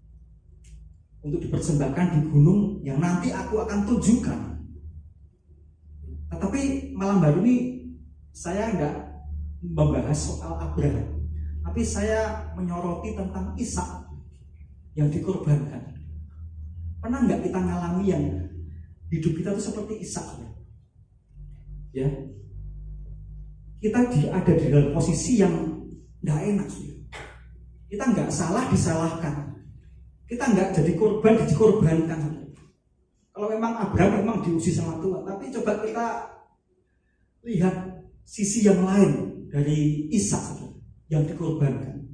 untuk dipersembahkan di gunung yang nanti aku akan tunjukkan. Tetapi malam hari ini saya enggak membahas soal Abraham, tapi saya menyoroti tentang Ishak yang dikorbankan. Pernah nggak kita ngalami yang hidup kita tuh seperti Ishak? Ya, kita ada di dalam posisi yang nggak enak. Kita nggak salah disalahkan, kita nggak jadi korban dikorbankan. Kalau memang Abraham memang diuji sama Tuhan, tapi coba kita lihat sisi yang lain dari Ishak yang dikorbankan.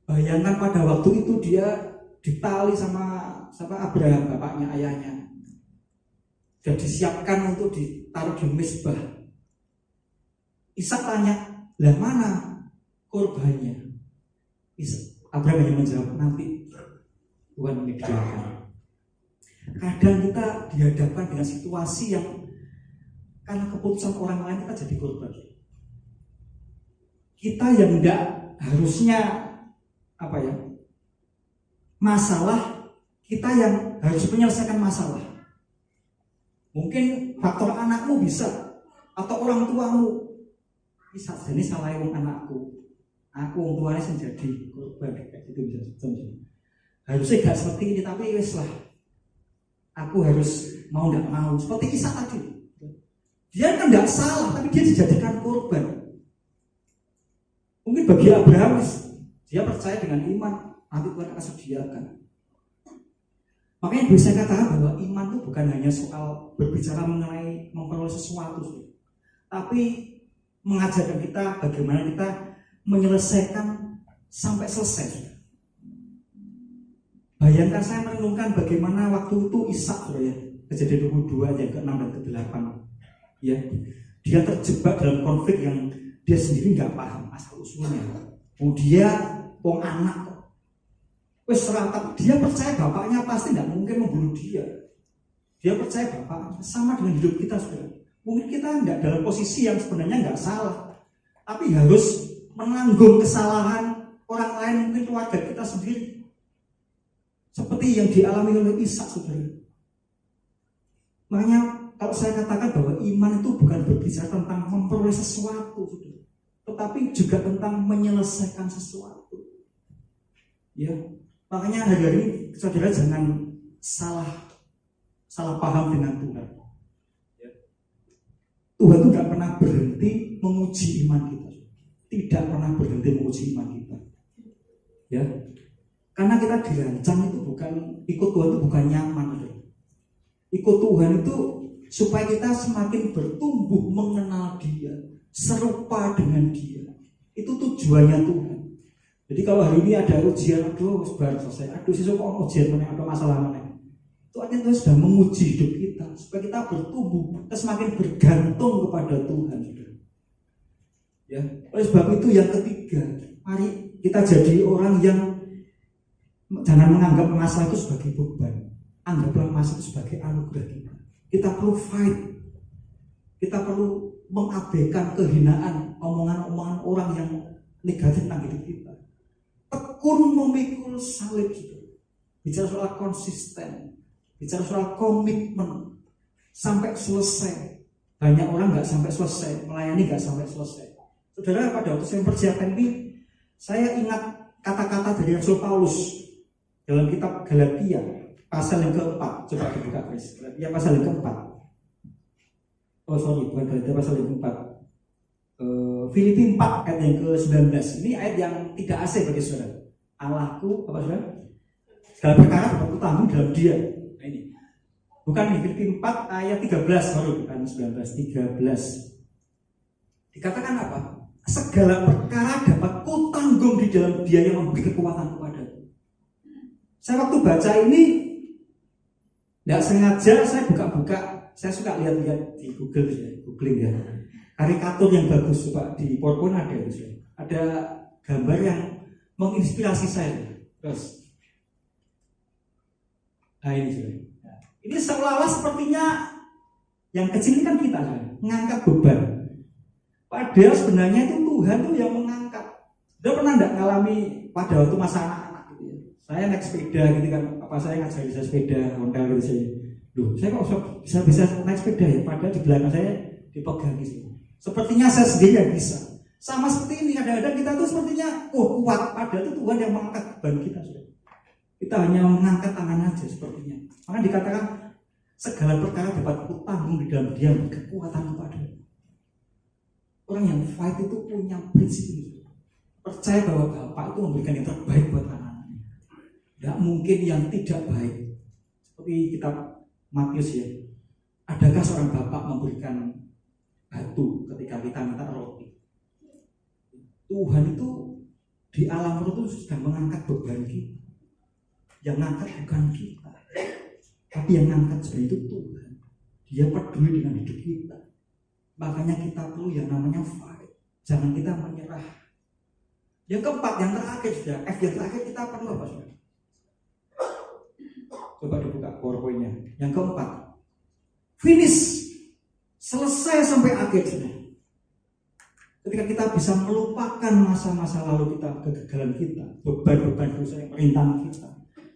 Bayangkan pada waktu itu dia ditali sama Abraham, bapaknya, ayahnya, dan disiapkan untuk ditaruh di mezbah. Ishak tanya, lah mana korbannya? Abraham hanya menjawab, nanti Tuhan menyediakan. Kadang kita dihadapkan dengan situasi yang karena keputusan orang lain kita jadi korban. Kita yang tidak harusnya masalah, kita yang harus menyelesaikan masalah. Mungkin faktor anakmu bisa, atau orang tuamu bisa jadi salah anakku. Aku orang tuanya menjadi korban, kayak gitu bisa. Harusnya gak seperti ini, tapi wes lah. Aku harus mau nggak mau. Seperti Ishak tadi, dia kan nggak salah, tapi dia dijadikan korban. Mungkin bagi Abraham, dia percaya dengan iman, nanti Tuhan akan sediakan. Makanya bisa katakan bahwa iman itu bukan hanya soal berbicara mengenai memperoleh sesuatu, tapi mengajarkan kita bagaimana kita menyelesaikan sampai selesai. Bayangkan saya merenungkan bagaimana waktu itu Ishak, Kejadian 22 ayat ke-6 dan ke-8. Ya, dia terjebak dalam konflik yang dia sendiri nggak paham asal usulnya. Dia anak kok. Wes serantap, dia percaya bapaknya pasti nggak mungkin membunuh dia. Dia percaya bapaknya, sama dengan hidup kita, saudara. Mungkin kita nggak dalam posisi yang sebenarnya nggak salah, tapi harus menanggung kesalahan orang lain, mungkin keluarga kita sendiri. Seperti yang dialami oleh Ishak, saudara. Makanya kalau saya katakan bahwa iman itu bukan berbicara tentang memperoleh sesuatu, saudara, tetapi juga tentang menyelesaikan sesuatu. Ya, makanya hari ini saudara jangan salah paham dengan Tuhan. Ya. Tuhan itu tidak pernah berhenti menguji iman kita, tidak pernah berhenti menguji iman kita. Ya, karena kita dirancang itu bukan ikut Tuhan itu bukan nyaman. Ikut Tuhan itu supaya kita semakin bertumbuh mengenal Dia, serupa dengan Dia. Itu tujuannya Tuhan. Jadi kalau hari ini ada ujian, baru selesai. Sesuk kok ujian mana, ada masalah mana. Itu artinya Tuhan sudah menguji hidup kita supaya kita bertumbuh, kita semakin bergantung kepada Tuhan. Ya, oleh sebab itu yang ketiga, mari kita jadi orang yang jangan menganggap masalah itu sebagai beban. Anggaplah masalah itu sebagai anugerah kita. Kita perlu fight. Kita perlu mengabaikan kehinaan, omongan-omongan orang yang negatif tentang hidup kita. Tekun memikul salib itu. Bicara soal konsisten, bicara soal komitmen sampai selesai. Banyak orang nggak sampai selesai, melayani nggak sampai selesai. Saudara, pada waktu saya mempersiapkan ini, saya ingat kata-kata dari Rasul Paulus dalam kitab Galatia pasal yang keempat. Coba dibuka guys. Galatia pasal yang keempat. Bukan Galatia pasal yang keempat. Filipi 4 ayat yang ke-19. Ini ayat yang tidak asing bagi saudara. Allahku, apa saudara? Segala perkara aku tanggung dalam Dia. Nah ini. Bukan di Filipi 4 ayat 13, baru bukan 19, 13. Dikatakan apa? Segala perkara dapat ku tanggung di dalam Dia yang memberi kekuatan kepadaku. Saya waktu baca ini tidak sengaja saya buka-buka. Saya suka lihat-lihat di Google, googling ya. Karikatur yang bagus, coba di PowerPoint ada itu. Ada gambar yang menginspirasi saya. Terus, nah ini sudah. Ini seolah-olah sepertinya yang kecil ini kan kita kan, mengangkat beban. Padahal sebenarnya itu Tuhan tuh yang mengangkat. Sudah pernah enggak ngalami pada waktu masa anak-anak gitu ya? Saya naik sepeda gitu kan, apa saya ngajari saya sepeda Honda gitu saya. Loh, saya kok bisa naik sepeda ya? Padahal di belakang saya dipegang gitu. Sepertinya saya sendiri yang bisa. Sama seperti ini, kadang-kadang kita tuh sepertinya kuat, padahal itu Tuhan yang mengangkat beban kita. Kita hanya mengangkat tangan aja sepertinya. Maka dikatakan segala perkara dapat kutanggung di dalam Dia yang kekuatan kepada. Orang yang fight itu punya prinsip ini. Percaya bahwa Bapak itu memberikan yang terbaik buat anak-anaknya. Tidak mungkin yang tidak baik. Seperti kitab Matius ya. Adakah seorang bapak memberikan batu ketika kita minta roti? Tuhan itu di alam roh itu sedang mengangkat beban kita. Yang ngangkat bukan kita, tapi yang ngangkat sebenarnya itu Tuhan. Dia peduli dengan hidup kita. Makanya kita perlu yang namanya fight. Jangan kita menyerah. Yang keempat, yang terakhir sudah. F yang terakhir kita perlu apa sudah? Coba dibuka PowerPoint-nya. Yang keempat, finish. Selesai sampai akhir sudah. Ketika kita bisa melupakan masa-masa lalu kita, kegagalan kita, beban-beban dosa yang merintangi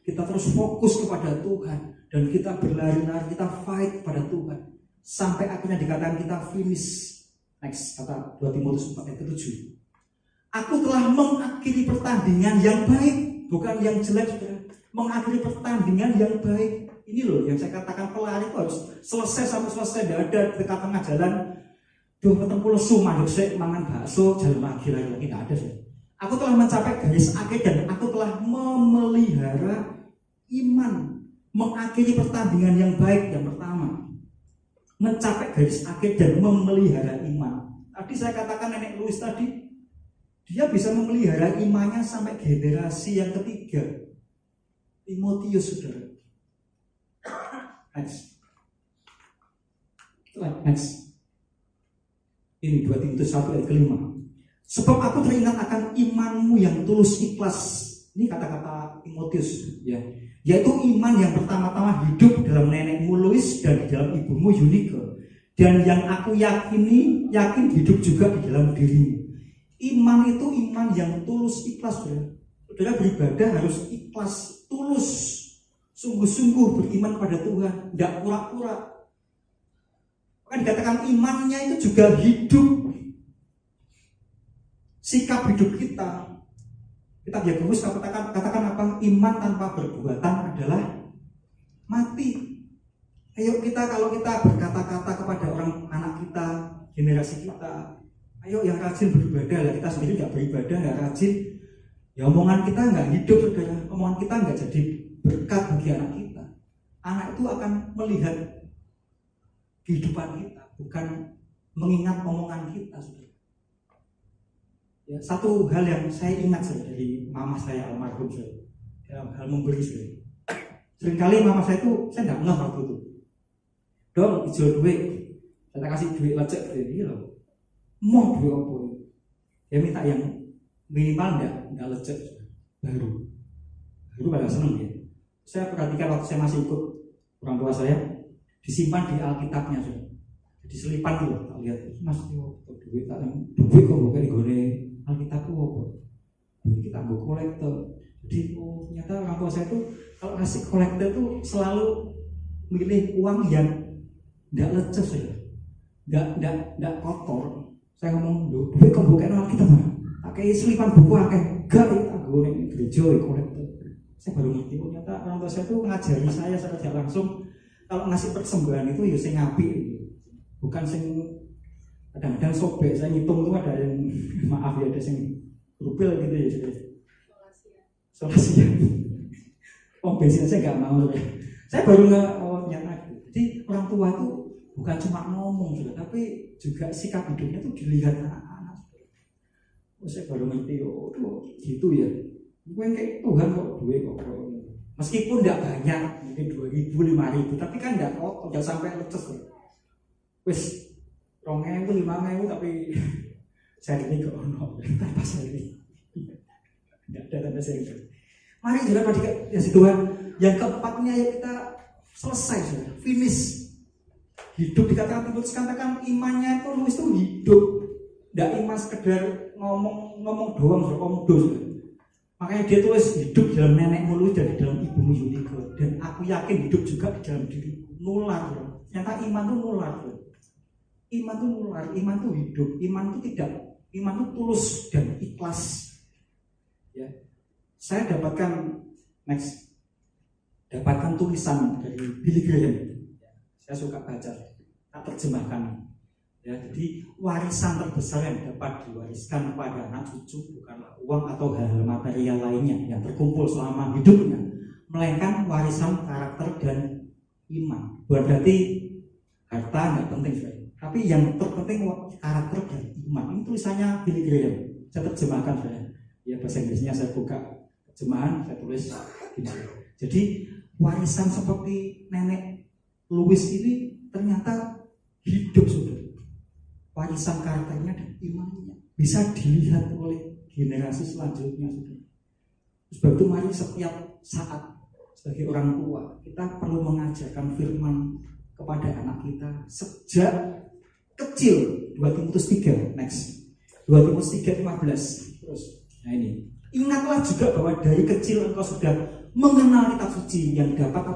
kita terus fokus kepada Tuhan dan kita berlari-lari, kita fight kepada Tuhan sampai akhirnya dikatakan kita finish. Next, kata 2 Timotius 4 ayat 7. Aku telah mengakhiri pertandingan yang baik, bukan yang jelek, saudara. Mengakhiri pertandingan yang baik. Ini loh yang saya katakan, pelari itu harus selesai sampai selesai. Tidak ada dekat tengah jalan. Duh, ketemu lesu, mandek saya mangan bakso, jalan lagi tidak ada sih. Aku telah mencapai garis akhir dan aku telah memelihara iman, mengakhiri pertandingan yang baik. Yang pertama, mencapai garis akhir dan memelihara iman. Tadi saya katakan nenek Louis tadi, dia bisa memelihara imannya sampai generasi yang ketiga. Timotius, saudara. Next. Ini 2 Timotius 1 ayat ke-5. Sebab aku teringat akan imanmu yang tulus ikhlas. Ini kata-kata Timotius ya. Yaitu iman yang pertama-tama hidup dalam nenekmu Louis dan di dalam ibumu Eunike. Dan yang aku yakin hidup juga di dalam dirimu. Iman itu iman yang tulus ikhlas, saudara. Saudara beribadah harus ikhlas, tulus, sungguh-sungguh beriman pada Tuhan, tidak pura-pura. Maka dikatakan imannya itu juga hidup. Sikap hidup kita. Kita Yakobus katakan apa? Iman tanpa perbuatan adalah mati. Ayo kalau kita berkata-kata kepada orang anak kita, generasi kita, ayo yang rajin beribadah lah. Kita sendiri nggak beribadah, nggak rajin. Ya omongan kita nggak hidup, saudara. Omongan kita nggak jadi berkat bagi anak kita. Anak itu akan melihat kehidupan kita, bukan mengingat omongan kita, saudara. Ya, satu hal yang saya ingat dari mama saya almarhum saya, dalam hal memberi saya. Seringkali mama saya itu saya nggak ngeh waktu itu. Dong, hijau duit, saya kasih duit lecek dari dia loh. Mau duit apa? Dia minta yang minimal nggak lecek, baru pada seneng ya. Saya perhatikan waktu saya masih ikut orang tua saya, disimpan di Alkitabnya sudah. Jadi selipan tuh, tak lihat mas duit kok bukan gone Alkitab tuh apa? Duit kita gue kolektor. Jadi ternyata orang tua saya tuh kalau ngasih kolektor tuh selalu milih uang yang nggak lecek saja, nggak kotor. Saya ngomong duit kok bukan Alkitab mana? Pakai selipan buku akeh, gak gue nih gereja kolektor. Saya baru ngerti ternyata orang tua saya tuh ngajari saya secara tidak langsung kalau ngasih persembahan itu ya saya ngapi, bukan sing kadang-kadang sobek. Saya ngitung tuh ada yang maaf ya, ada yang rupil gitu ya, solasi ya. Oh bensin saya nggak mau, saya baru nyata. Jadi orang tua itu bukan cuma ngomong juga, tapi juga sikap hidupnya tuh dilihat anak-anak. Saya baru ngerti, oh gitu ya. Gue kayak Tuhan kok duit kok. Meskipun tidak banyak, mungkin 2.000, 5.000, tapi kan tidak kok, tidak sampai leces. Wes, 2.000, 5.000, tapi saya ini kok ono tanpa seri. Tidak ada tanda seri. Mari juga pada kasih Tuhan. Yang keempatnya ya kita selesai sudah, finish. Hidup dikatakan Timotius katakan imannya itu Louis itu hidup. Tidak iman sekedar ngomong doang, sudah. Makanya dia tulis hidup dalam nenekmu Louis dan di dalam ibumu Eunike. Dan aku yakin hidup juga di dalam diriku. Nular. Ternyata iman itu nular. Iman itu nular, iman itu hidup. Iman itu tidak, iman itu tulus dan ikhlas. Ya. Saya dapatkan dapatkan tulisan dari Billy Graham. Saya suka baca, tak terjemahkan. Ya, jadi warisan terbesar yang dapat diwariskan kepada anak cucu bukanlah uang atau hal-hal material lainnya yang terkumpul selama hidupnya, melainkan warisan karakter dan iman. Bukan berarti harta nggak penting, tapi yang terpenting karakter dan iman. Ini tulisannya Billy Graham. Saya terjemahkan, ya bahasa Inggrisnya saya buka terjemahan, saya tulis gini. Jadi warisan seperti nenek Louis ini ternyata hidup, sudah. Warisan karakternya dan imannya bisa dilihat oleh generasi selanjutnya, sudah. Sebab itu mari setiap saat sebagai orang tua kita perlu mengajarkan firman kepada anak kita sejak kecil. 2 Timotius 3 next 2 Timotius 3:15 terus. Nah ini, ingatlah juga bahwa dari kecil engkau sudah mengenal kitab suci yang dapat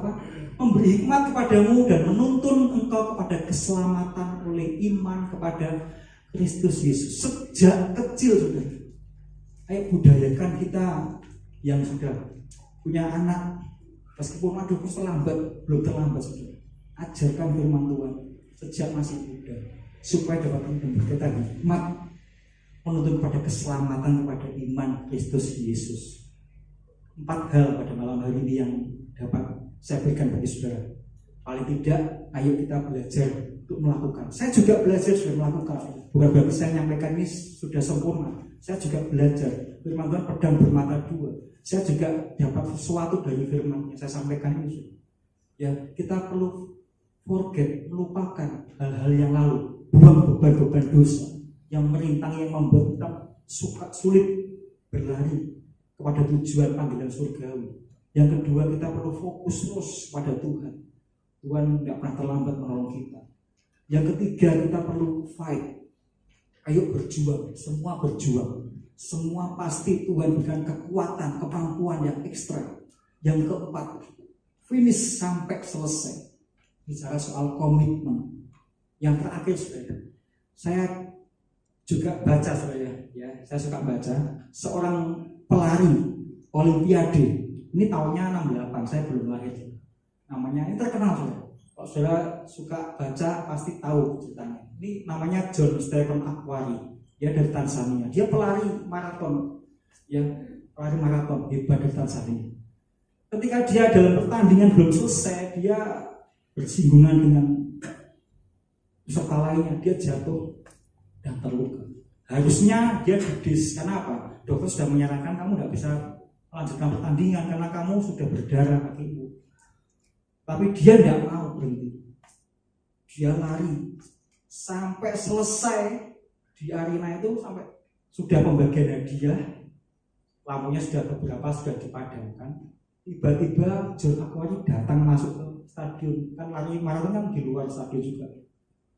memberi hikmat kepadamu dan menuntun engkau kepada keselamatan oleh iman kepada Kristus Yesus. Sejak kecil, sudah. Ayo budayakan kita yang sudah punya anak, meskipun belum terlambat, sudah. Ajarkan firman Tuhan sejak masih muda supaya dapat memberi hikmat menuntun kepada keselamatan kepada iman Kristus Yesus. 4 hal pada malam hari ini yang dapat saya berikan bagi saudara. Paling tidak, ayo kita belajar untuk melakukan. Saya juga belajar sudah melakukan. Bukan berarti saya menyampaikan ini sudah sempurna. Saya juga belajar. Firman Tuhan pedang bermata 2. Saya juga dapat sesuatu dari firman yang saya sampaikan ini. Ya, kita perlu melupakan hal-hal yang lalu. Buang beban-beban dosa yang merintang, yang membuat kita sulit berlari kepada tujuan panggilan surgawi. Yang kedua, kita perlu fokus terus pada Tuhan. Tuhan tidak pernah terlambat menolong kita. Yang ketiga, kita perlu fight. Ayo berjuang, semua berjuang. Semua pasti Tuhan berikan kekuatan, kemampuan yang ekstra. Yang keempat, finish sampai selesai. Bicara soal komitmen. Yang terakhir, saudara, saya juga baca, saudara, ya, saya suka baca seorang pelari Olimpiade. Ini tahunnya 68, saya belum lahir. Namanya, ini terkenal, saudara. Kalau saudara suka baca pasti tahu ceritanya. Ini namanya John Stephen Akhwari. Dia dari Tanzania. Dia pelari maraton. Ya, pelari maraton hebat dari Tanzania. Ketika dia dalam pertandingan belum selesai, dia bersinggungan dengan peserta lainnya, dia jatuh dan terluka. Harusnya dia berdis, karena apa? Dokter sudah menyarankan kamu tidak bisa melanjutkan pertandingan karena kamu sudah berdarah kakimu. Tapi dia tidak mau berhenti. Dia lari sampai selesai di arena itu, sampai sudah pembagian hadiah, lampunya sudah dipadamkan. Tiba-tiba John Akhwari datang masuk ke stadion. Kan lari maraton kan di luar stadion juga.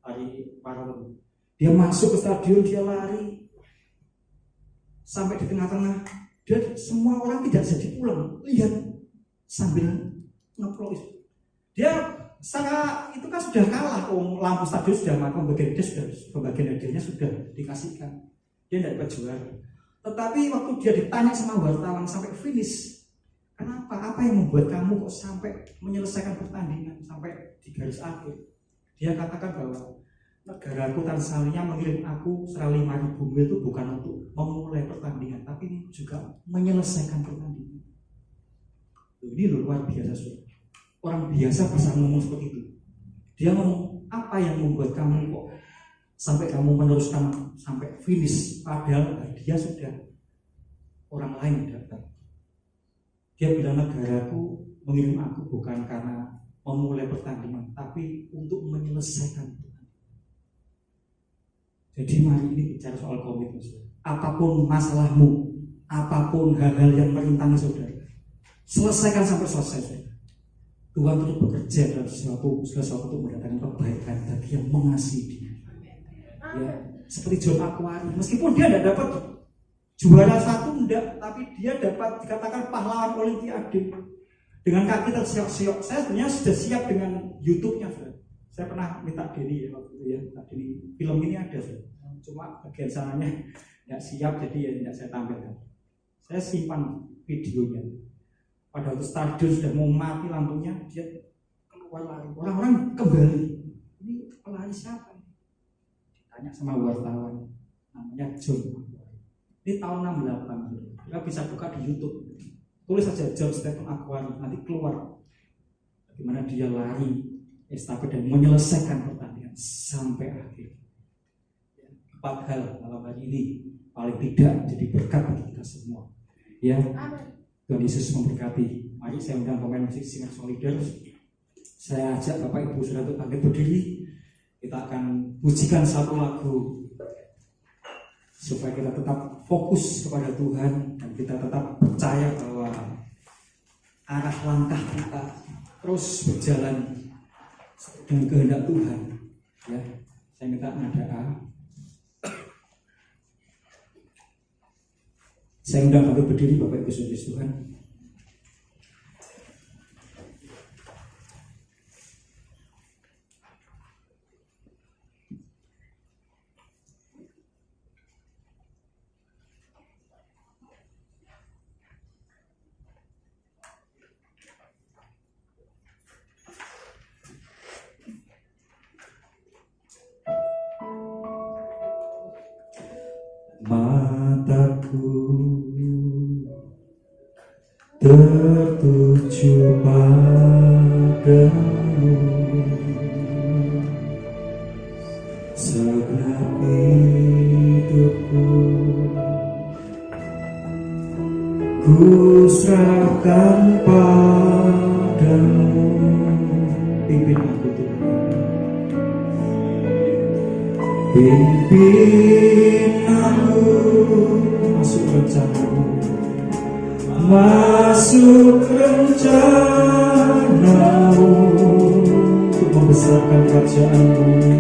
Lari maraton. Dia masuk ke stadion, dia lari sampai di tengah-tengah. Dan semua orang tidak jadi pulang. Lihat sambil ngeplok. Dia secara itu kan sudah kalah. Lampu stadion sudah mati, pembagian hadiahnya sudah dikasihkan. Dia tidak dapat juara. Tetapi waktu dia ditanya sama wartawan sampai finish, kenapa? Apa yang membuat kamu kok sampai menyelesaikan pertandingan sampai di garis akhir? Dia katakan bahwa negaraku Tanzania mengirim aku 105.000 mil itu bukan untuk memulai pertandingan, tapi juga menyelesaikan pertandingan. Ini luar biasa, saudara. Orang biasa bisa ngomong seperti itu. Dia ngomong, apa yang membuat kamu kok sampai kamu meneruskan sampai finish, padahal dia sudah orang lain dapat. Dia bilang, negaraku mengirim aku bukan karena memulai pertandingan, tapi untuk menyelesaikan pertandingan. Jadi mari ini bicara soal komitmen. Apapun masalahmu, apapun hal-hal yang merintangi saudara, selesaikan sampai selesai, saudara. Tuhan terus bekerja dalam sesuatu untuk mendatangkan kebaikan bagi yang mengasihi Dia. Ya, seperti John Akhwari, meskipun dia tidak dapat juara 1 enggak, tapi dia dapat dikatakan pahlawan Olimpiade. Dengan kaki tersiok-siok. Saya sebenarnya sudah siap dengan YouTube-nya, saudara. Saya pernah minta Denny waktu itu ya, Denny, film ini ada, saudara. Cuma bagian sananya tidak siap, jadi ya tidak saya tampilkan. Saya simpan videonya. pada waktu stadion sudah mau mati lampunya, dia keluar lari. Orang-orang kembali. Ini pelari siapa? Tanya sama wartawan, namanya John. Ini tahun 68. Kita bisa buka di YouTube. Tulis saja John Stephen Akhwari, nanti keluar bagaimana dia lari estafet dan menyelesaikan pertandingan sampai akhir. 4 hal malam hari ini paling tidak jadi berkat bagi kita semua. Ya, Tuhan Yesus memberkati. Mari saya undang pemain musik Singer Solider. Saya ajak Bapak Ibu Saudara untuk bangkit berdiri. Kita akan pujikan satu lagu supaya kita tetap fokus kepada Tuhan dan kita tetap percaya bahwa arah langkah kita terus berjalan dengan kehendak Tuhan. Ya, saya minta nada A. Saya undang bangkit berdiri Bapak Ibu Saudara Tuhan. Mataku tertuju padamu, segenap hidupku ku serahkan padamu. Pimpin aku Tuhan, pimpin aku masuk rencanamu, masuk rencanamu, untuk membesarkan kerajaanmu,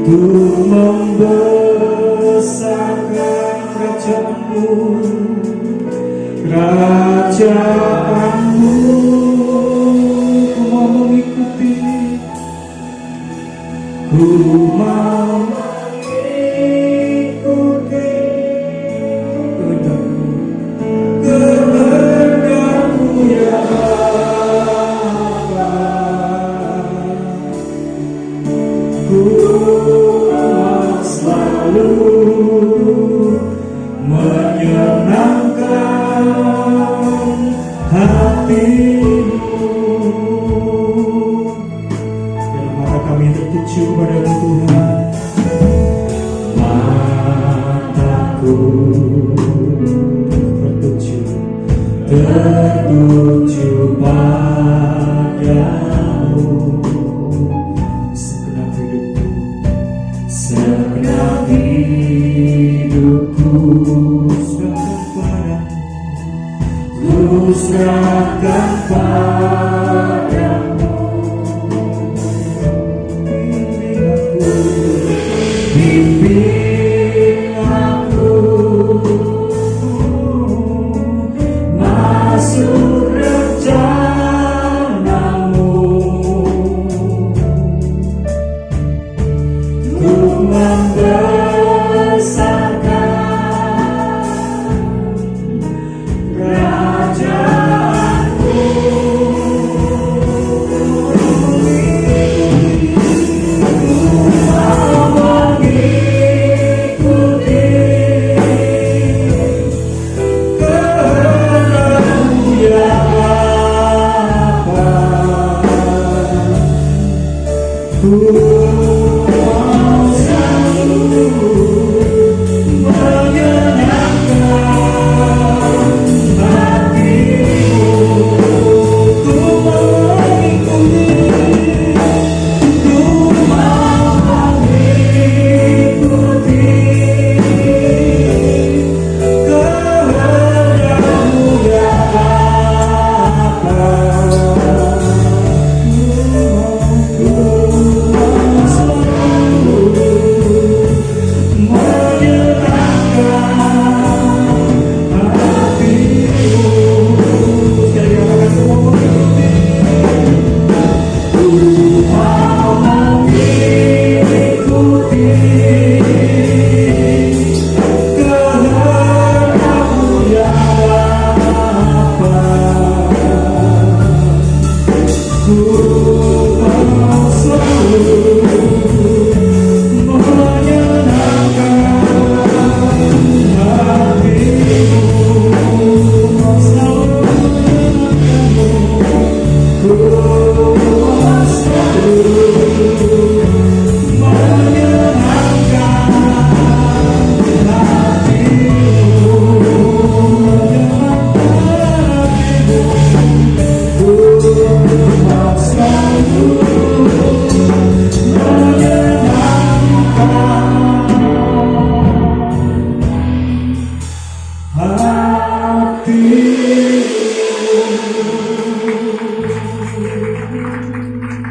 untuk membesarkan kerajaanmu, kerajaanmu. Ku mau mengikuti, ku mau mengikuti kehendak-Mu ya Bapa. Ku mau selalu menyenangkan hati-Mu. Dalam mata kami tertuju kepada Tuhan. Mataku tertuju padamu, segenap hidupku, segenap hidupku serahkan padamu, ku serahkan padamu. Pimpin aku masuk rencanamu, untuk membesarkan kerajaanmu. Oh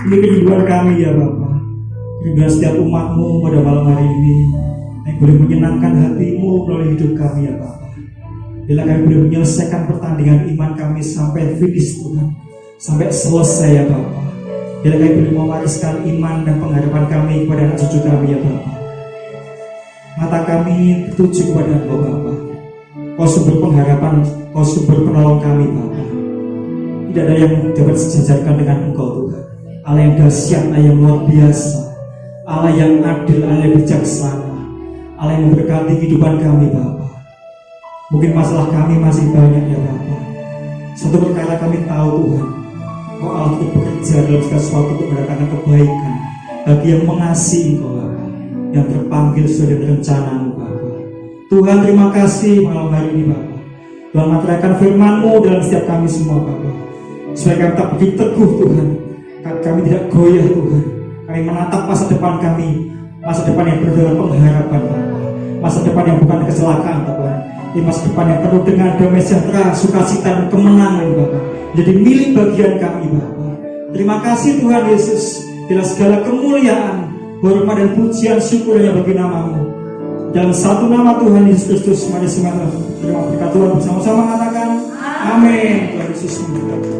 Ini kerinduan kami ya Bapa. Kerinduan setiap umatmu pada malam hari ini yang boleh menyenangkan hatimu melalui hidup kami ya Bapa. Bila kami boleh menyelesaikan pertandingan iman kami sampai finish Tuhan, sampai selesai ya Bapa. Bila kami boleh mewariskan iman dan pengharapan kami kepada anak cucu kami ya Bapa. Mata kami tertuju kepada Engkau Bapa. Kau sumber pengharapan, Kau sumber penolong kami Bapa. Tidak ada yang dapat sejajarkan dengan Engkau Tuhan. Allah yang dahsyat, Allah yang luar biasa, Allah yang adil, Allah yang bijaksana, Allah yang memberkati kehidupan kami Bapa. Mungkin masalah kami masih banyak ya Bapa. Satu perkara kami tahu Tuhan, Kau Allah untuk bekerja dalam segala sesuatu untuk mendatangkan kebaikan bagi yang mengasihi Engkau Bapa, yang terpanggil sesuai dengan rencana-Mu Bapa. Tuhan terima kasih malam hari ini Bapa. Tuhan materaikan firman-Mu dalam setiap kami semua Bapa, supaya kami tak begitu teguh Tuhan. Kami tidak goyah Tuhan. Kami menatap masa depan kami, masa depan yang penuh dengan pengharapan Bapa, masa depan yang bukan kecelakaan Tuhan. Ini masa depan yang penuh dengan damai sejahtera, sukacita dan kemenangan Bapa. Jadi milik bagian kami Bapa. Terima kasih Tuhan Yesus. Bila segala kemuliaan, hormat dan pujian syukur yang bagi nama-Mu. Dalam satu nama Tuhan Yesus Kristus, mari semuanya terima berkat Tuhan bersama-sama mengatakan amin. Tuhan Yesus memberkati.